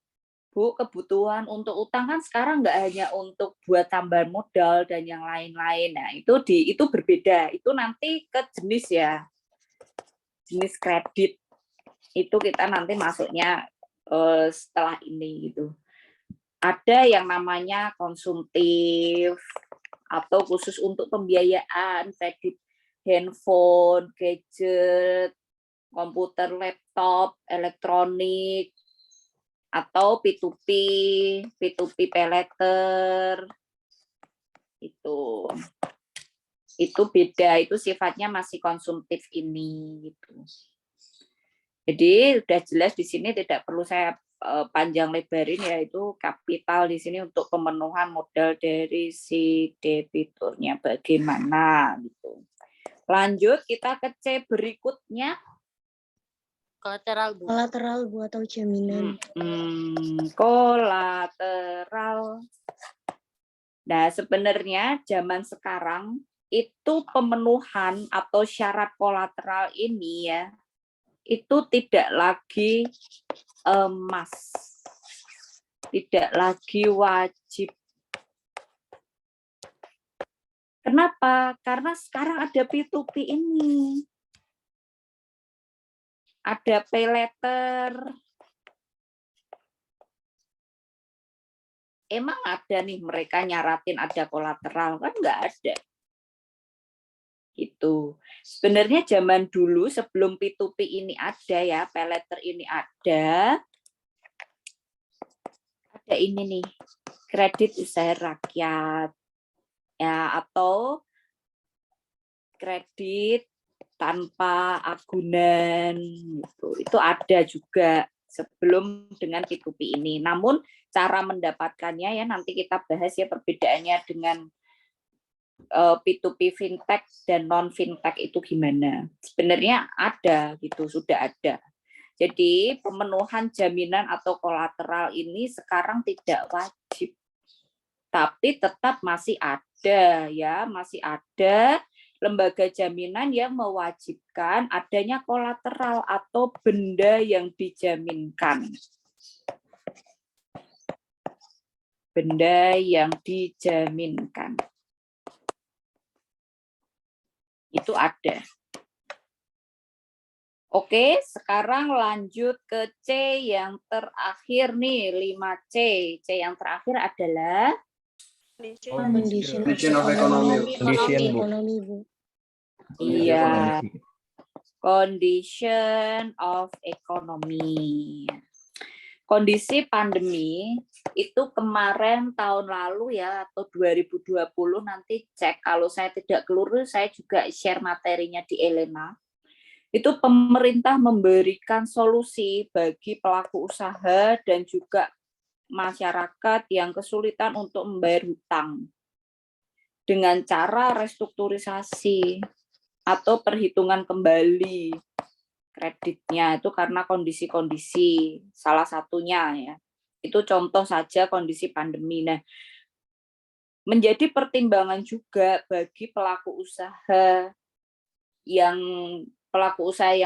Bu, kebutuhan untuk utang kan sekarang nggak hanya untuk buat tambahan modal dan yang lain-lain. Nah, itu berbeda. Itu nanti ke jenis ya. Jenis kredit itu kita nanti masuknya setelah ini gitu. Ada yang namanya konsumtif atau khusus untuk pembiayaan kredit handphone, gadget, komputer, laptop, elektronik, atau P2P pay letter itu beda, itu sifatnya masih konsumtif ini gitu. Jadi sudah jelas di sini, tidak perlu saya panjang lebarin, yaitu kapital di sini untuk pemenuhan modal dari si debiturnya bagaimana gitu. Lanjut kita ke C berikutnya. Kolateral, Bu. Kolateral, Bu, atau jaminan. Kolateral. Nah, sebenarnya zaman sekarang itu pemenuhan atau syarat kolateral ini ya, itu tidak lagi emas, tidak lagi wajib. Kenapa? Karena sekarang ada P2P ini. Ada pay letter. Emang ada nih mereka nyaratin ada kolateral? Kan nggak ada. Gitu. Sebenarnya zaman dulu sebelum P2P ini ada ya, pay letter ini ada ini nih, kredit usaha rakyat ya, atau kredit tanpa agunan gitu. Itu ada juga sebelum dengan P2P ini. Namun cara mendapatkannya ya nanti kita bahas ya perbedaannya dengan P2P fintech dan non fintech itu gimana. Sebenarnya ada gitu, sudah ada. Jadi pemenuhan jaminan atau kolateral ini sekarang tidak wajib, tapi tetap masih ada ya, masih ada lembaga jaminan yang mewajibkan adanya kolateral atau benda yang dijaminkan. Benda yang dijaminkan. Itu ada. Oke, sekarang lanjut ke C yang terakhir nih, 5C. C yang terakhir adalah Condition of economy. Condition, Bu. Iya. Condition of economy. Kondisi pandemi itu kemarin tahun lalu ya, atau 2020, nanti cek kalau saya tidak keliru, saya juga share materinya di Elena. Itu pemerintah memberikan solusi bagi pelaku usaha dan juga masyarakat yang kesulitan untuk membayar hutang dengan cara restrukturisasi atau perhitungan kembali kreditnya itu karena kondisi-kondisi, salah satunya ya. Itu contoh saja kondisi pandemi. Nah, menjadi pertimbangan juga bagi pelaku usaha yang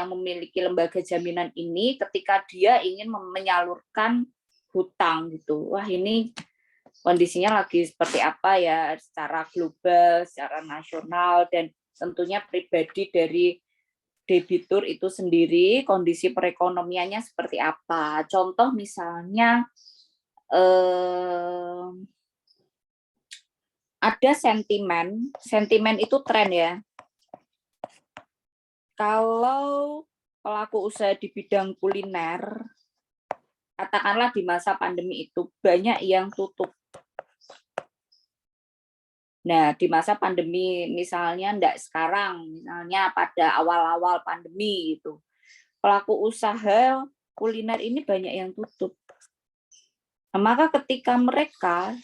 memiliki lembaga jaminan ini ketika dia ingin menyalurkan hutang gitu. Wah, ini kondisinya lagi seperti apa ya secara global, secara nasional, dan tentunya pribadi dari debitur itu sendiri, kondisi perekonomiannya seperti apa. Contoh misalnya ada sentimen itu tren ya. Kalau pelaku usaha di bidang kuliner katakanlah di masa pandemi itu banyak yang tutup. Nah, di masa pandemi misalnya enggak sekarang, misalnya pada awal-awal pandemi itu, pelaku usaha kuliner ini banyak yang tutup. Nah, maka ketika mereka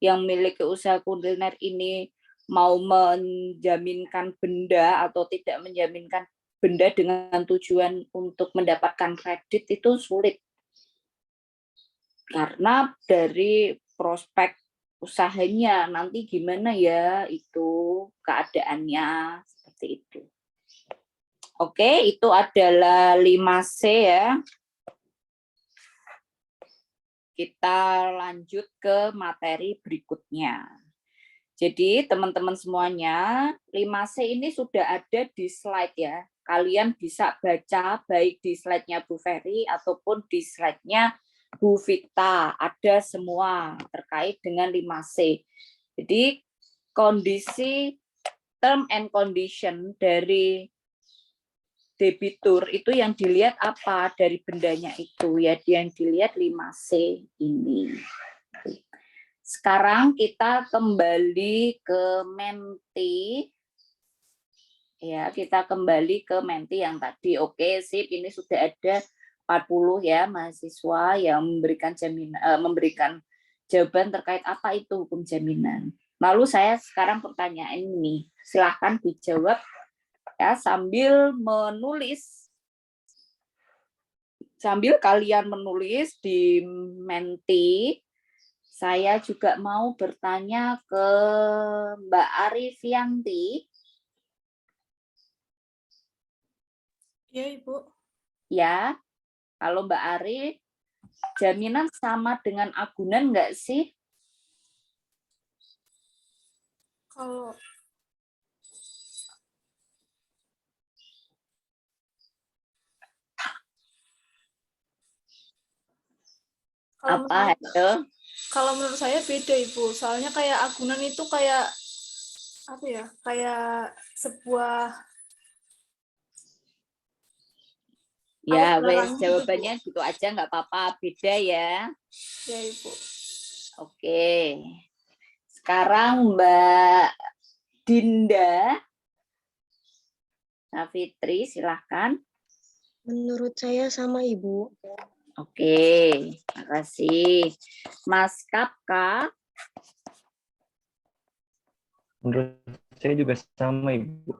yang memiliki usaha kuliner ini mau menjaminkan benda atau tidak menjaminkan benda dengan tujuan untuk mendapatkan kredit itu sulit. Karena dari prospek usahanya nanti gimana ya itu keadaannya seperti itu. Oke, itu adalah 5C ya. Kita lanjut ke materi berikutnya. Jadi teman-teman semuanya, 5C ini sudah ada di slide ya. Kalian bisa baca baik di slide-nya Bu Ferry ataupun di slide-nya Bu Vita, ada semua terkait dengan 5C. Jadi kondisi term and condition dari debitur itu yang dilihat apa dari bendanya itu ya, yang dilihat 5C ini. Sekarang kita kembali ke Menti. Ya, kita kembali ke Menti yang tadi. Oke, sip, ini sudah ada 40 ya mahasiswa yang memberikan memberikan jawaban terkait apa itu hukum jaminan. Lalu saya sekarang pertanyaan ini, silahkan dijawab ya sambil menulis, sambil kalian menulis di Menti. Saya juga mau bertanya ke Mbak Arifianti. Ya, Ibu. Ya. Kalau Mbak Ari, jaminan sama dengan agunan enggak sih? Kalau apa itu? Kalau menurut saya beda, Ibu. Soalnya kayak agunan itu kayak apa ya? Kayak sebuah Ya, wes jawabannya gitu aja nggak apa-apa, beda ya. Ya, Ibu. Oke. Sekarang Mbak Dinda Safitri, silahkan. Menurut saya sama, Ibu. Oke, makasih. Mas Kapka. Menurut saya juga sama, Ibu.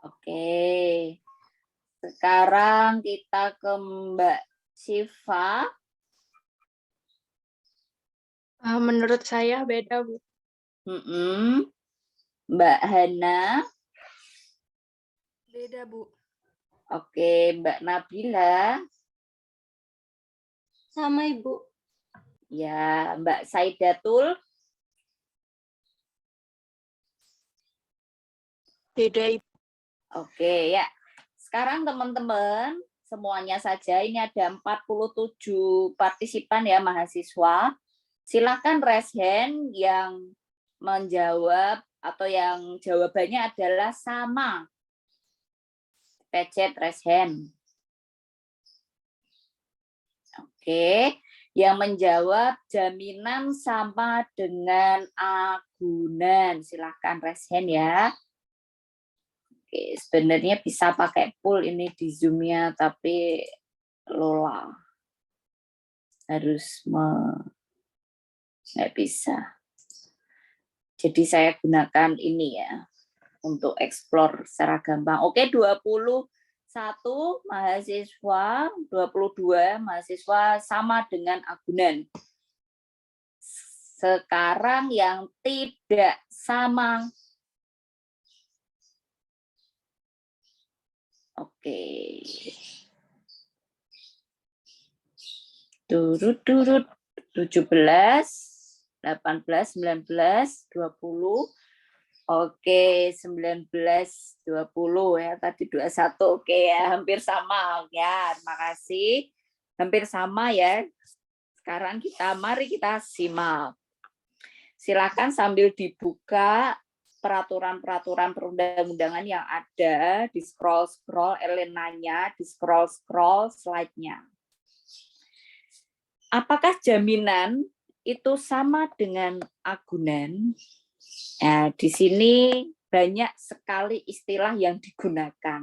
Oke. Sekarang kita ke Mbak Syifa. Menurut saya beda, Bu. Mbak Hana. Beda, Bu. Oke, Mbak Nabila. Sama, Ibu. Ya, Mbak Saidatul. Beda, Ibu. Oke, ya. Sekarang teman-teman, semuanya saja, ini ada 47 partisipan ya, mahasiswa. Silakan raise hand yang menjawab atau yang jawabannya adalah sama. Pencet raise hand. Oke, yang menjawab jaminan sama dengan agunan. Silakan raise hand ya. Oke, sebenarnya bisa pakai pool ini di Zoom-nya, tapi Lola harus nggak bisa. Jadi saya gunakan ini ya untuk explore secara gampang. Oke, 21 mahasiswa, 22 mahasiswa sama dengan agunan. Sekarang yang tidak sama. Oke. Turut 17, 18, 19, 20. Oke, 19, 20 ya. Tadi 21. Oke ya, hampir sama ya. Terima kasih. Hampir sama ya. Sekarang mari kita simak. Silakan sambil dibuka peraturan-peraturan perundang-undangan yang ada, di scroll-scroll Elenanya, di scroll-scroll slide-nya. apakah jaminan itu sama dengan agunan? Nah, di sini banyak sekali istilah yang digunakan.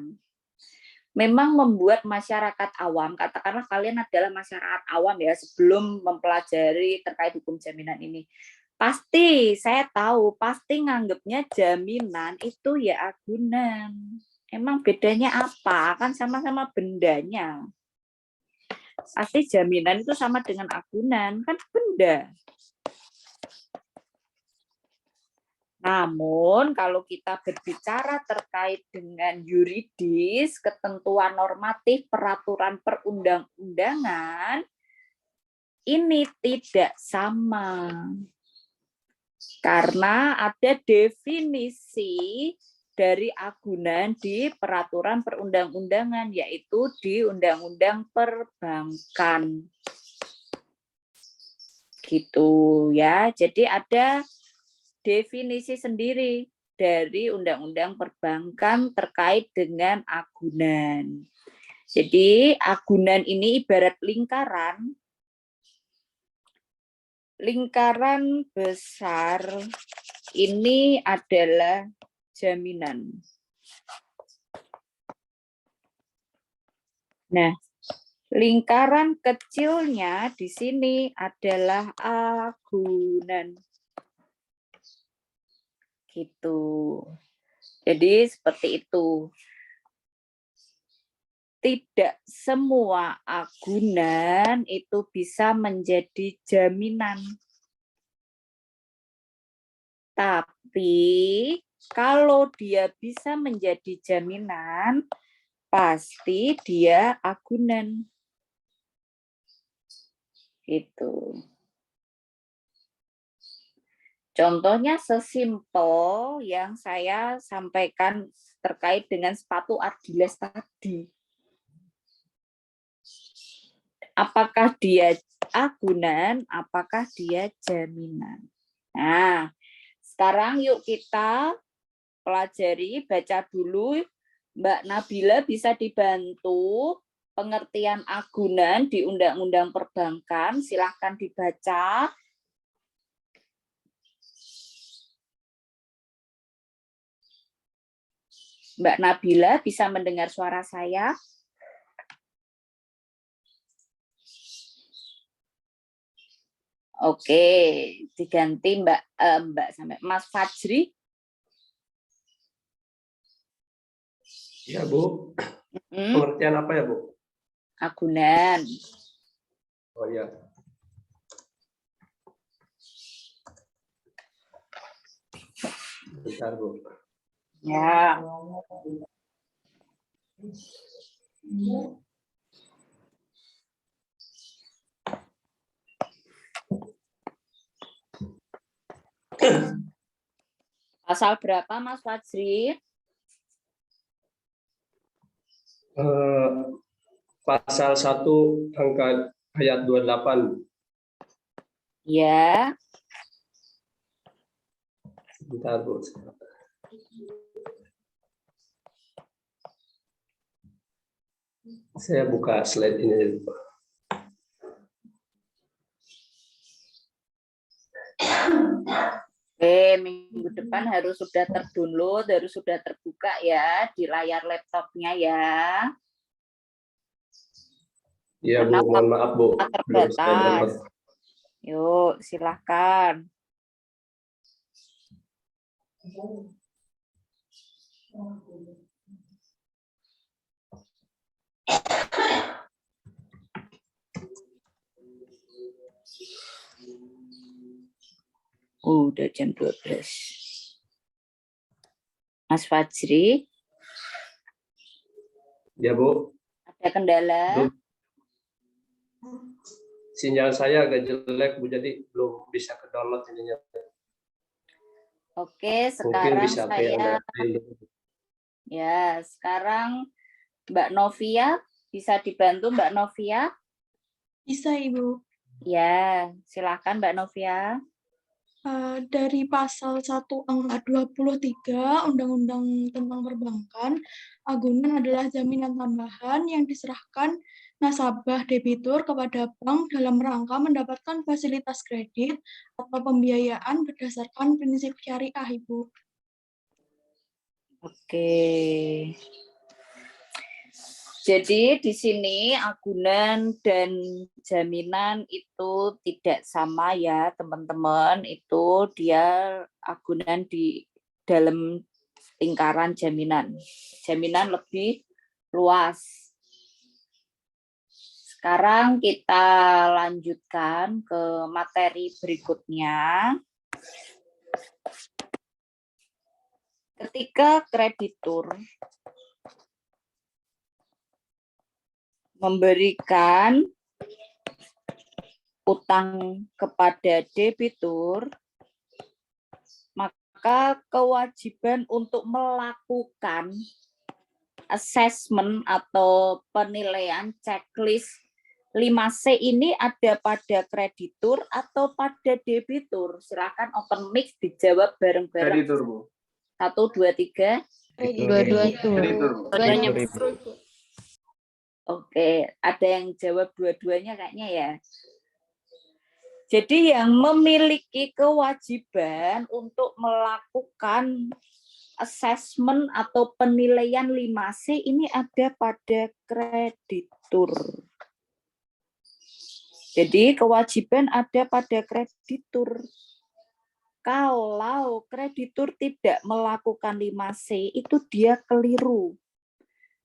Memang membuat masyarakat awam, katakanlah kalian adalah masyarakat awam ya, sebelum mempelajari terkait hukum jaminan ini. Pasti saya tahu, pasti nganggapnya jaminan itu ya agunan. Emang bedanya apa? Kan sama-sama bendanya. Pasti jaminan itu sama dengan agunan, kan benda. Namun kalau kita berbicara terkait dengan yuridis, ketentuan normatif, peraturan perundang-undangan, ini tidak sama. Karena ada definisi dari agunan di peraturan perundang-undangan, yaitu di Undang-Undang Perbankan. Gitu ya. Jadi ada definisi sendiri dari Undang-Undang Perbankan terkait dengan agunan. Jadi agunan ini ibarat lingkaran. Lingkaran besar ini adalah jaminan. Nah, lingkaran kecilnya di sini adalah agunan. Gitu. Jadi seperti itu. Tidak semua agunan itu bisa menjadi jaminan. Tapi kalau dia bisa menjadi jaminan, pasti dia agunan. Gitu. Contohnya sesimpel yang saya sampaikan terkait dengan sepatu Ardiles tadi. Apakah dia agunan, apakah dia jaminan? Nah, sekarang yuk kita pelajari, baca dulu. Mbak Nabila bisa dibantu pengertian agunan di Undang-Undang Perbankan. Silahkan dibaca. Mbak Nabila bisa mendengar suara saya? Oke, diganti Mbak sampai Mas Fajri. Ya, Bu. Pengertian apa ya, Bu? Agunan. Oh ya. Bentar, Bu. Ya. Pasal berapa, Mas Fajri? Pasal 1 angka ayat 28. Ya. Bentar, Bu. Saya buka slide ini. Minggu depan harus sudah terdownload, harus sudah terbuka ya di layar laptopnya ya. Iya, Bu, mohon maaf, Bu. Belum saya dapat. Yuk, silahkan. Udah jam 12. Mas Fajri. Ya, Bu. Ada kendala? Sinyal saya agak jelek, Bu, jadi belum bisa ke download ininya. Oke, Mungkin sekarang bisa sekarang Mbak Novia, bisa dibantu Mbak Novia? Bisa, Ibu. Ya, silakan Mbak Novia. Dari pasal 1 angka 23 Undang-Undang tentang Perbankan, agunan adalah jaminan tambahan yang diserahkan nasabah debitur kepada bank dalam rangka mendapatkan fasilitas kredit atau pembiayaan berdasarkan prinsip syariah, Ibu. Oke. Jadi di sini agunan dan jaminan itu tidak sama ya teman-teman. Itu dia agunan di dalam lingkaran jaminan. Jaminan lebih luas. Sekarang kita lanjutkan ke materi berikutnya. Ketika kreditur memberikan utang kepada debitur, maka kewajiban untuk melakukan assessment atau penilaian checklist 5C ini ada pada kreditur atau pada debitur. Silakan open mic dijawab bareng-bareng. Kreditur, Bu. 1, 2, 3. Kreditur. Oke, ada yang jawab dua-duanya kayaknya ya. Jadi yang memiliki kewajiban untuk melakukan assessment atau penilaian 5C ini ada pada kreditur. Jadi kewajiban ada pada kreditur. Kalau kreditur tidak melakukan 5C itu dia keliru.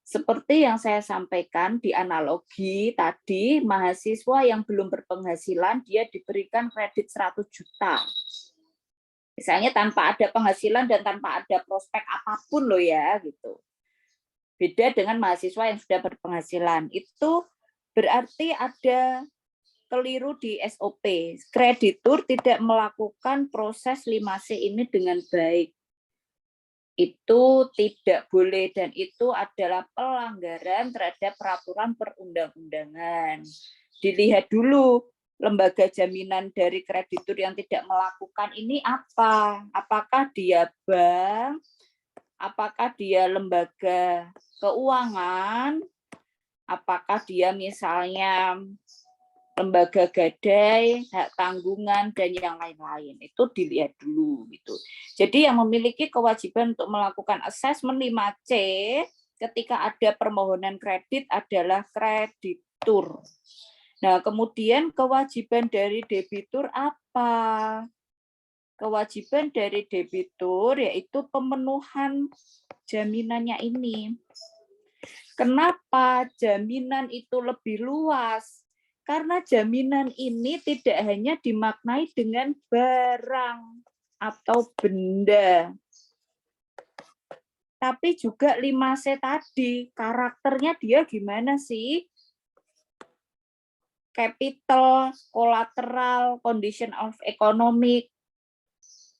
Seperti yang saya sampaikan di analogi tadi, mahasiswa yang belum berpenghasilan, dia diberikan kredit 100 juta. Misalnya tanpa ada penghasilan dan tanpa ada prospek apapun loh ya, gitu. Beda dengan mahasiswa yang sudah berpenghasilan. Itu berarti ada keliru di SOP. Kreditur tidak melakukan proses 5C ini dengan baik. Itu tidak boleh dan itu adalah pelanggaran terhadap peraturan perundang-undangan. Dilihat dulu lembaga jaminan dari kreditur yang tidak melakukan ini apa? Apakah dia bank? Apakah dia lembaga keuangan? Apakah dia misalnya lembaga gadai, hak tanggungan, dan yang lain-lain. Itu dilihat dulu. Gitu. Jadi yang memiliki kewajiban untuk melakukan assessment 5C ketika ada permohonan kredit adalah kreditur. Nah, kemudian kewajiban dari debitur apa? Kewajiban dari debitur yaitu pemenuhan jaminannya ini. Kenapa jaminan itu lebih luas? Karena jaminan ini tidak hanya dimaknai dengan barang atau benda, tapi juga 5C tadi, karakternya dia gimana sih? Capital, collateral, condition of economic,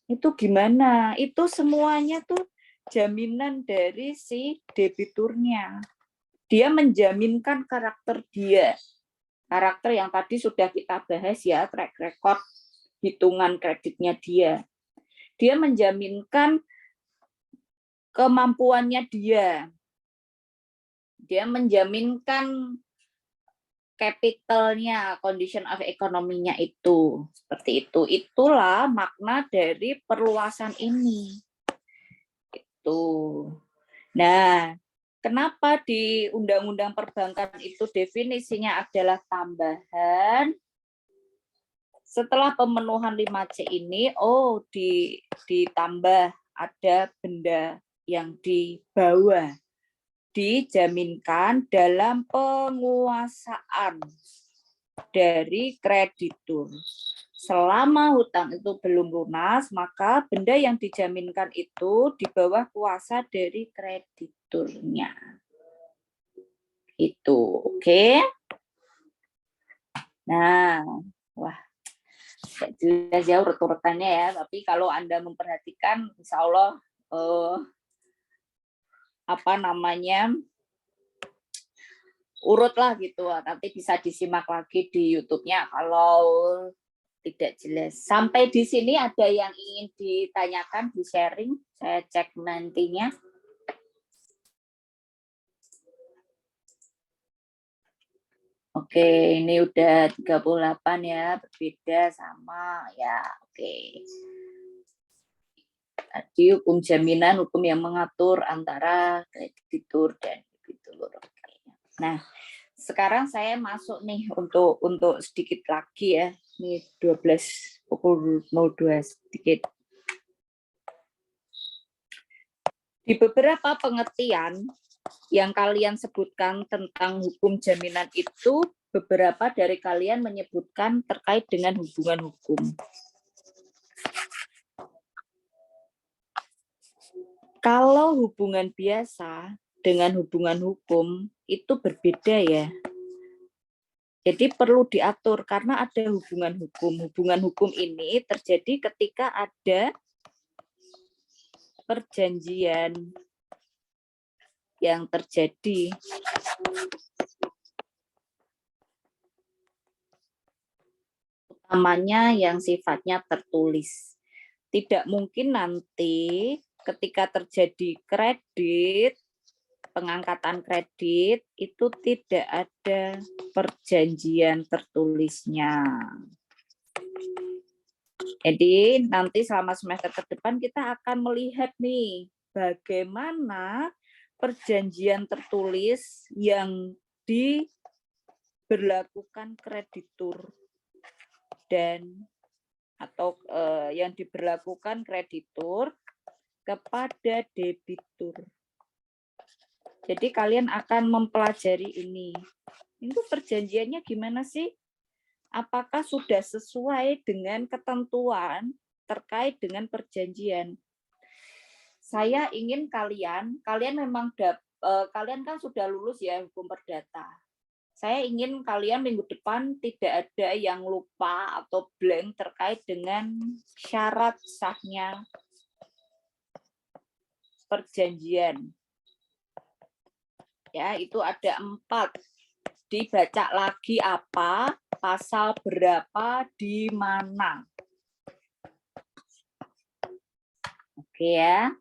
itu gimana? Itu semuanya tuh jaminan dari si debiturnya. Dia menjaminkan karakter dia. Karakter yang tadi sudah kita bahas ya, track record hitungan kreditnya dia. Dia menjaminkan kemampuannya dia. Dia menjaminkan capitalnya, condition of economy-nya itu. Seperti itu. Itulah makna dari perluasan ini. Itu. Nah, kenapa di Undang-Undang Perbankan itu definisinya adalah tambahan? Setelah pemenuhan 5C ini, ditambah ada benda yang di bawah. Dijaminkan dalam penguasaan dari kreditur. Selama hutang itu belum lunas, maka benda yang dijaminkan itu di bawah kuasa dari krediturnya. Itu, oke? Nah, wah, jelas ya urut-urutannya ya. Tapi kalau Anda memperhatikan, insya Allah urut lah gitu. Nanti bisa disimak lagi di YouTube-nya kalau tidak jelas. Sampai di sini ada yang ingin ditanyakan, di-sharing, saya cek nantinya. Oke, ini udah 38 ya, berbeda sama ya. Oke. Tadi hukum jaminan, hukum yang mengatur antara kreditur dan debitur. Nah, sekarang saya masuk nih untuk sedikit lagi ya. Ini 12 pukul 02 sedikit. Di beberapa pengertian yang kalian sebutkan tentang hukum jaminan itu, beberapa dari kalian menyebutkan terkait dengan hubungan hukum. Kalau hubungan biasa dengan hubungan hukum itu berbeda ya. Jadi perlu diatur karena ada hubungan hukum. Hubungan hukum ini terjadi ketika ada perjanjian yang terjadi utamanya yang sifatnya tertulis. Tidak mungkin nanti ketika terjadi kredit, pengangkatan kredit itu tidak ada perjanjian tertulisnya. Jadi nanti selama semester ke depan kita akan melihat nih bagaimana perjanjian tertulis yang diberlakukan kreditur dan atau yang diberlakukan kreditur kepada debitur. Jadi kalian akan mempelajari ini. Itu perjanjiannya gimana sih? Apakah sudah sesuai dengan ketentuan terkait dengan perjanjian? Saya ingin kalian memang kalian kan sudah lulus ya hukum perdata. Saya ingin kalian minggu depan tidak ada yang lupa atau blank terkait dengan syarat sahnya perjanjian. Ya, itu ada 4. Dibaca lagi apa, pasal berapa, di mana. Oke ya.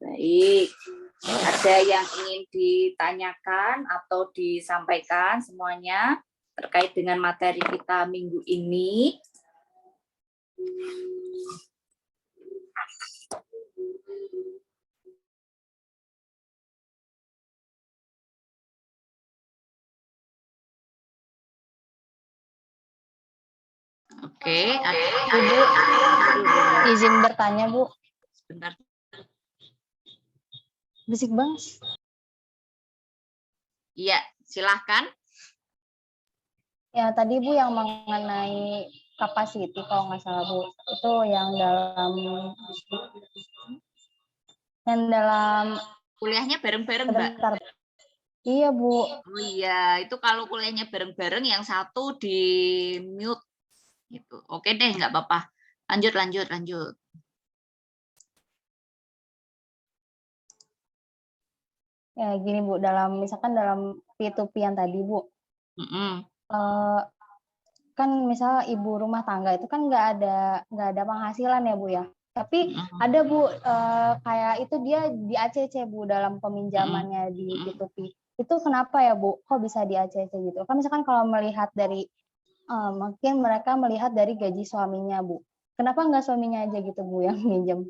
Baik. Ada yang ingin ditanyakan atau disampaikan semuanya terkait dengan materi kita minggu ini? Oke, Ibu, izin bertanya, Bu. Sebentar. Berisik banget. Iya, silahkan. Ya, tadi Bu yang mengenai capacity kalau nggak salah Bu, itu yang dalam Kuliahnya bareng-bareng, Mbak. Iya, Bu. Oh iya, itu kalau kuliahnya bareng-bareng yang satu di mute. Gitu. Oke deh, nggak apa-apa. Lanjut. Ya, gini Bu, misalkan dalam P2P yang tadi Bu, kan misal ibu rumah tangga itu kan nggak ada penghasilan ya Bu ya. Tapi ada Bu, kayak itu dia di ACC Bu dalam peminjamannya di P2P. Itu kenapa ya Bu? Kok bisa di ACC gitu? Kan misalkan kalau melihat dari mungkin mereka melihat dari gaji suaminya Bu. Kenapa nggak suaminya aja gitu Bu yang minjem?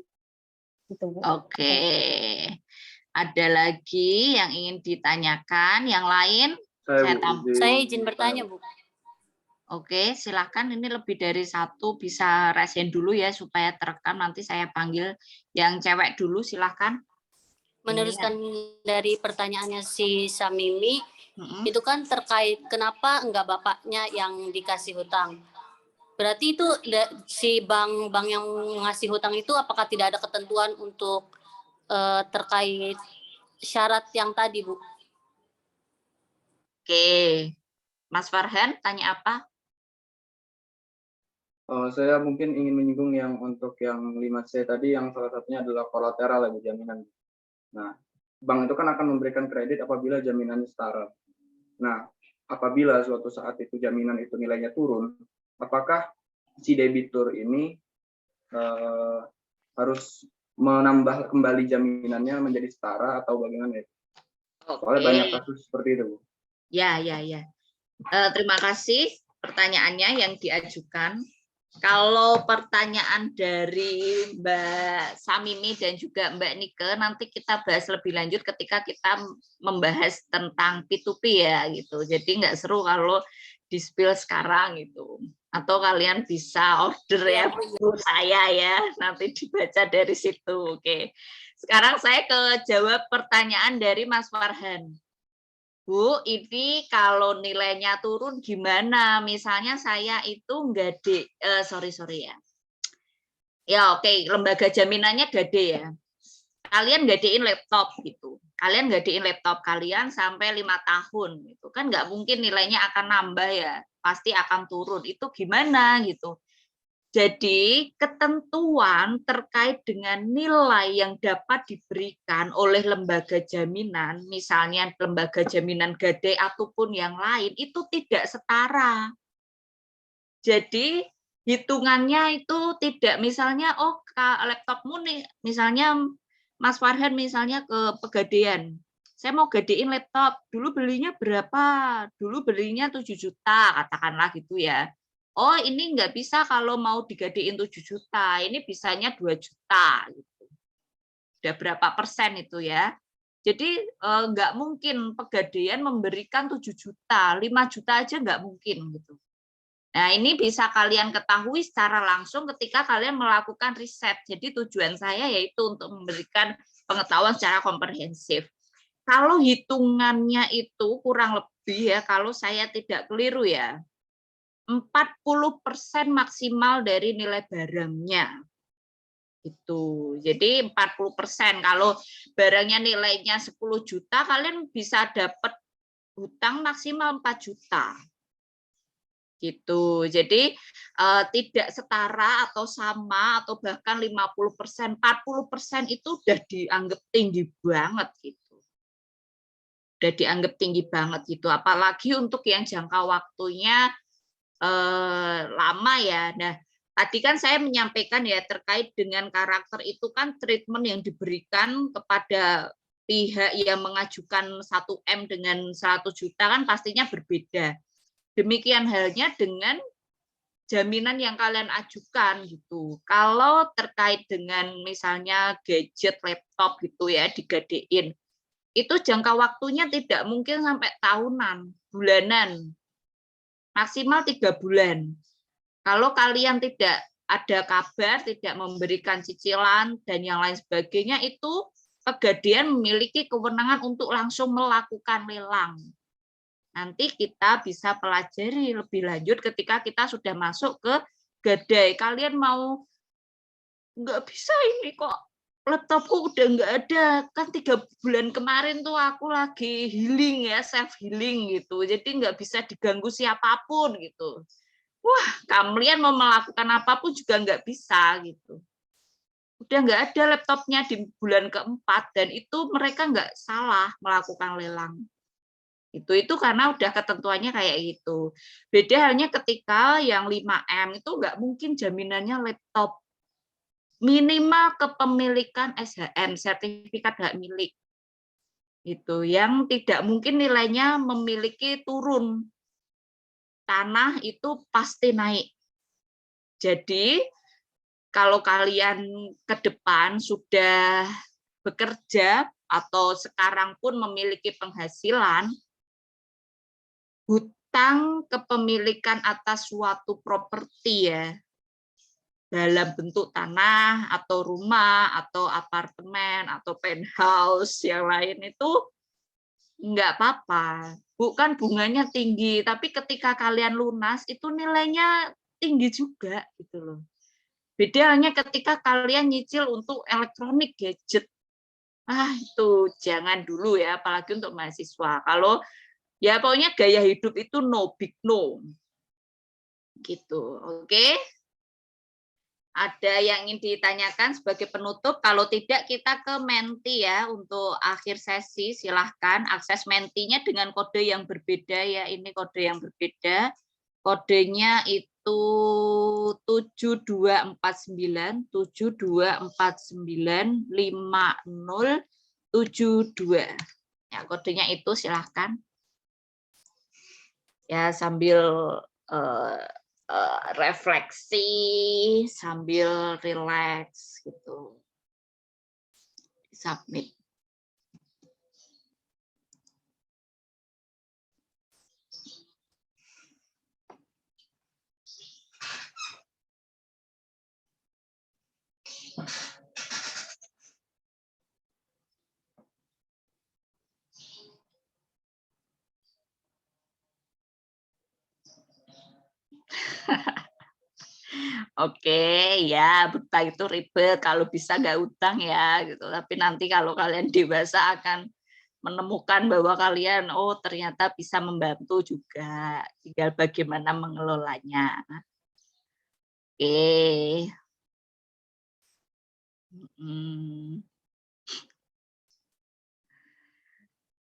Gitu Bu. Oke. Ada lagi yang ingin ditanyakan? Yang lain? Saya izin bertanya, Bu. Oke, silakan. Ini lebih dari satu, bisa rasain dulu ya supaya terekam. Nanti saya panggil yang cewek dulu, silakan. Meneruskan dari pertanyaannya si Samimi, itu kan terkait kenapa enggak bapaknya yang dikasih hutang. Berarti itu si bank yang ngasih hutang itu apakah tidak ada ketentuan untuk terkait syarat yang tadi, Bu? Oke, Mas Farhan, tanya apa? Saya mungkin ingin menyinggung yang untuk yang 5C tadi, yang salah satunya adalah kolateral ya, jaminan. Nah, bank itu kan akan memberikan kredit apabila jaminannya setara. Nah, apabila suatu saat itu jaminan itu nilainya turun, apakah si debitur ini harus menambah kembali jaminannya menjadi setara atau bagaimana? Soalnya banyak kasus seperti itu, Bu. Ya. Terima kasih pertanyaannya yang diajukan. Kalau pertanyaan dari Mbak Samimi dan juga Mbak Nike, nanti kita bahas lebih lanjut ketika kita membahas tentang P2P ya gitu. Jadi nggak seru kalau di-spill sekarang gitu. Atau kalian bisa order ya buku saya ya, nanti dibaca dari situ. Oke. Sekarang saya ke jawab pertanyaan dari Mas Farhan. Bu, ini kalau nilainya turun gimana? Misalnya saya itu gade, sorry ya. Ya oke, lembaga jaminannya gade ya. Kalian gadein laptop gitu. Kalian gadein laptop kalian sampai 5 tahun gitu. Kan nggak mungkin nilainya akan nambah ya. Pasti akan turun. Itu gimana gitu. Jadi ketentuan terkait dengan nilai yang dapat diberikan oleh lembaga jaminan, misalnya lembaga jaminan gade ataupun yang lain, itu tidak setara. Jadi hitungannya itu tidak, misalnya laptopmu nih, misalnya Mas Farhan misalnya ke Pegadaian, saya mau gadein laptop, dulu belinya berapa? Dulu belinya 7 juta, katakanlah gitu ya. Oh ini nggak bisa kalau mau digadein 7 juta, ini bisanya 2 juta. Gitu. Udah berapa persen itu ya. Jadi nggak mungkin Pegadaian memberikan 7 juta, 5 juta aja nggak mungkin. Gitu. Nah ini bisa kalian ketahui secara langsung ketika kalian melakukan riset. Jadi tujuan saya yaitu untuk memberikan pengetahuan secara komprehensif. Kalau hitungannya itu kurang lebih ya, kalau saya tidak keliru ya, 40% maksimal dari nilai barangnya. Itu. Jadi 40%. Kalau barangnya nilainya 10 juta, kalian bisa dapat hutang maksimal 4 juta. Gitu. Jadi tidak setara atau sama atau bahkan 50%, 40% itu udah dianggap tinggi banget gitu. Udah dianggap tinggi banget gitu. Apalagi untuk yang jangka waktunya lama ya. Nah, tadi kan saya menyampaikan ya terkait dengan karakter itu kan treatment yang diberikan kepada pihak yang mengajukan 1M dengan 100 juta kan pastinya berbeda. Demikian halnya dengan jaminan yang kalian ajukan gitu. Kalau terkait dengan misalnya gadget, laptop gitu ya digadein, itu jangka waktunya tidak mungkin sampai tahunan, bulanan. Maksimal 3 bulan. Kalau kalian tidak ada kabar, tidak memberikan cicilan, dan yang lain sebagainya, itu Pegadaian memiliki kewenangan untuk langsung melakukan lelang. Nanti kita bisa pelajari lebih lanjut ketika kita sudah masuk ke gadai. Kalian mau, nggak bisa ini kok, laptopku udah nggak ada, kan 3 bulan kemarin tuh aku lagi healing ya, self healing gitu, jadi nggak bisa diganggu siapapun gitu. Wah, kalian mau melakukan apapun juga nggak bisa gitu. Udah nggak ada laptopnya di bulan keempat dan itu mereka nggak salah melakukan lelang. Itu karena udah ketentuannya kayak gitu. Beda halnya ketika yang 5M itu nggak mungkin jaminannya laptop. Minimal kepemilikan SHM, sertifikat hak milik. Itu yang tidak mungkin nilainya memiliki turun. Tanah itu pasti naik. Jadi kalau kalian ke depan sudah bekerja atau sekarang pun memiliki penghasilan, hutang kepemilikan atas suatu properti ya, dalam bentuk tanah atau rumah atau apartemen atau penthouse yang lain itu enggak apa-apa. Bukan bunganya tinggi, tapi ketika kalian lunas itu nilainya tinggi juga gitu loh. Beda halnya ketika kalian nyicil untuk elektronik gadget. Itu jangan dulu ya, apalagi untuk mahasiswa. Kalau ya pokoknya gaya hidup itu no big no. Gitu. Oke? Ada yang ingin ditanyakan sebagai penutup? Kalau tidak kita ke Menti ya untuk akhir sesi. Silahkan akses Mentinya dengan kode yang berbeda ya. Ini kode yang berbeda. Kodenya itu 7249 7249 5072. Ya, kodenya itu silahkan. Ya, sambil refleksi, sambil relax gitu. Submit. Oke, ya utang itu ribet. Kalau bisa nggak utang ya, gitu. Tapi nanti kalau kalian dewasa akan menemukan bahwa kalian, oh ternyata bisa membantu juga. Tinggal bagaimana mengelolanya. Oke.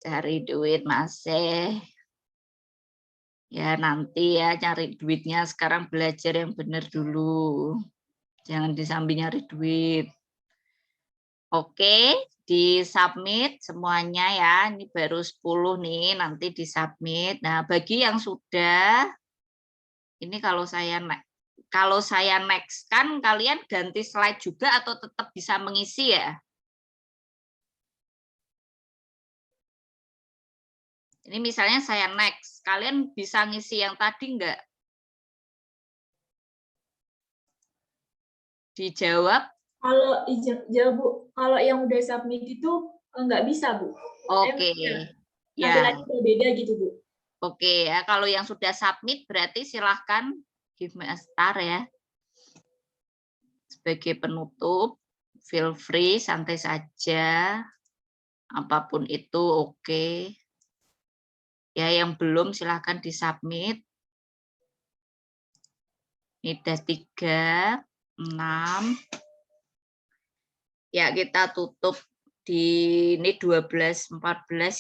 Cari duit masih. Ya nanti ya cari duitnya, sekarang belajar yang benar dulu. Jangan disambi nyari duit. Oke, di submit semuanya ya. Ini baru 10 nih, nanti di submit. Nah, bagi yang sudah, ini kalau saya next kan kalian ganti slide juga atau tetap bisa mengisi ya? Ini misalnya saya next, kalian bisa ngisi yang tadi enggak? Dijawab. Kalau jawab Bu, kalau yang udah submit itu nggak bisa Bu. Oke. Ya. Tampilannya berbeda gitu Bu. Oke ya, kalau yang sudah submit berarti silahkan give me a star ya. Sebagai penutup, feel free, santai saja. Apapun itu oke. Ya, yang belum silahkan disubmit. Ini udah 3, 6. Ya, kita tutup di ini 12.14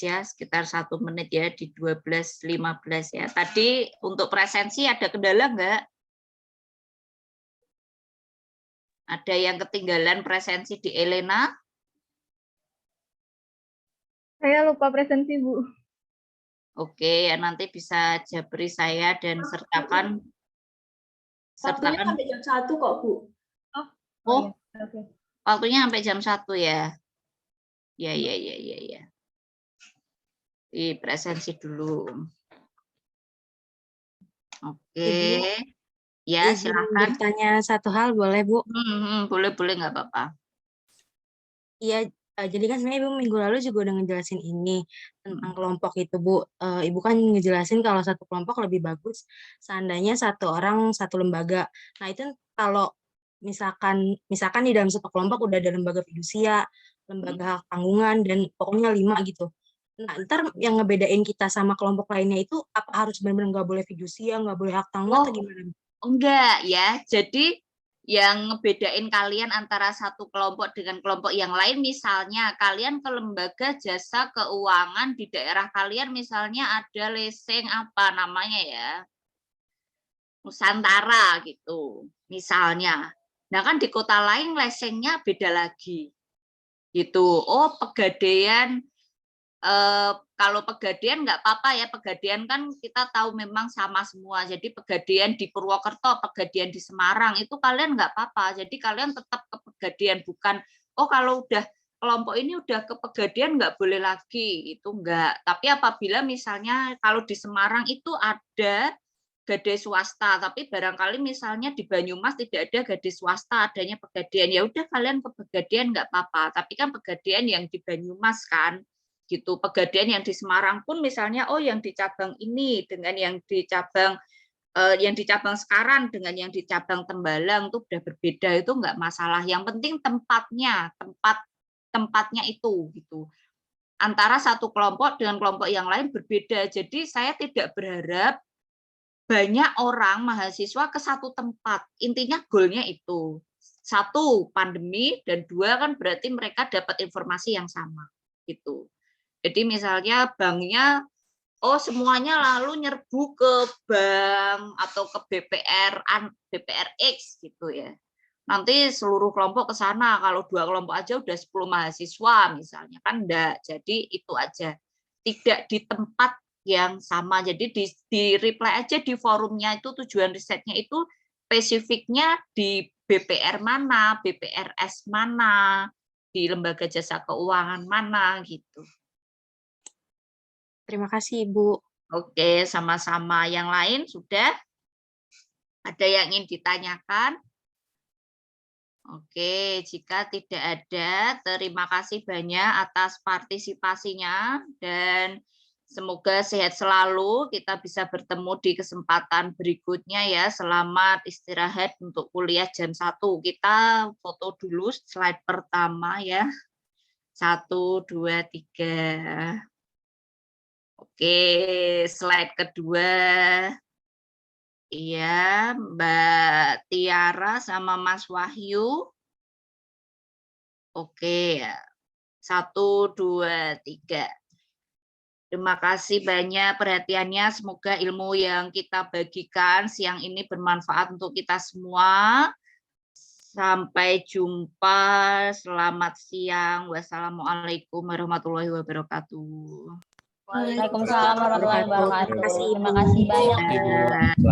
ya, sekitar 1 menit ya, di 12.15 ya. Tadi untuk presensi ada kendala enggak? Ada yang ketinggalan presensi di Elena? Saya lupa presensi, Bu. Oke, ya nanti bisa jabri saya dan sertakan. Waktunya sampai jam 1 kok, Bu. Oh, Oke. waktunya sampai jam 1 ya. Ya. Di presensi dulu. Oke. Ya, silakan. Bertanya satu hal boleh, Bu? Boleh, nggak apa-apa. Iya, jadi kan sebenarnya Ibu minggu lalu juga udah ngejelasin ini tentang kelompok itu, Bu. Ibu kan ngejelasin kalau satu kelompok lebih bagus seandainya satu orang satu lembaga. Nah, itu kalau misalkan di dalam satu kelompok udah ada lembaga fidusia, lembaga hak tanggungan, dan pokoknya 5 gitu. Nah, ntar yang ngebedain kita sama kelompok lainnya itu apa harus benar-benar nggak boleh fidusia, nggak boleh hak tanggungan atau gimana? Enggak ya, jadi yang ngebedain kalian antara satu kelompok dengan kelompok yang lain, misalnya kalian ke lembaga jasa keuangan di daerah kalian, misalnya ada leseng apa namanya ya, Nusantara gitu, misalnya. Nah kan di kota lain lesengnya beda lagi, gitu. Oh Pegadaian, kalau Pegadaian nggak apa-apa ya, Pegadaian kan kita tahu memang sama semua. Jadi Pegadaian di Purwokerto, Pegadaian di Semarang, itu kalian nggak apa-apa. Jadi kalian tetap ke Pegadaian, bukan, oh kalau udah kelompok ini udah ke Pegadaian nggak boleh lagi, itu enggak. Tapi apabila misalnya kalau di Semarang itu ada gadai swasta, tapi barangkali misalnya di Banyumas tidak ada gadai swasta, adanya Pegadaian, ya udah kalian ke Pegadaian nggak apa-apa. Tapi kan Pegadaian yang di Banyumas kan, gitu. Pegadaian yang di Semarang pun misalnya, oh yang di cabang ini dengan yang di cabang sekarang dengan yang di cabang Tembalang itu udah berbeda, itu nggak masalah. Yang penting tempatnya itu gitu. Antara satu kelompok dengan kelompok yang lain berbeda. Jadi saya tidak berharap banyak orang mahasiswa ke satu tempat. Intinya goalnya itu. 1, pandemi, dan 2 kan berarti mereka dapat informasi yang sama gitu. Jadi misalnya banknya, oh semuanya lalu nyerbu ke bank atau ke BPRX gitu ya. Nanti seluruh kelompok ke sana, kalau 2 kelompok aja udah 10 mahasiswa misalnya, kan enggak. Jadi itu aja. tidak di tempat yang sama. Jadi di reply aja di forumnya itu tujuan risetnya itu spesifiknya di BPR mana, BPRS mana, di lembaga jasa keuangan mana gitu. Terima kasih, Ibu. Oke, sama-sama. Yang lain sudah? Ada yang ingin ditanyakan? Oke, jika tidak ada, terima kasih banyak atas partisipasinya dan semoga sehat selalu. Kita bisa bertemu di kesempatan berikutnya ya. Selamat istirahat untuk kuliah jam 1. Kita foto dulu slide pertama ya. 1, 2, 3. Oke, slide kedua. Iya, Mbak Tiara sama Mas Wahyu. Oke, 1, 2, 3. Terima kasih banyak perhatiannya. Semoga ilmu yang kita bagikan siang ini bermanfaat untuk kita semua. Sampai jumpa. Selamat siang. Wassalamualaikum warahmatullahi wabarakatuh. Waalaikumsalam warahmatullahi wabarakatuh. Terima kasih banyak, Ibu.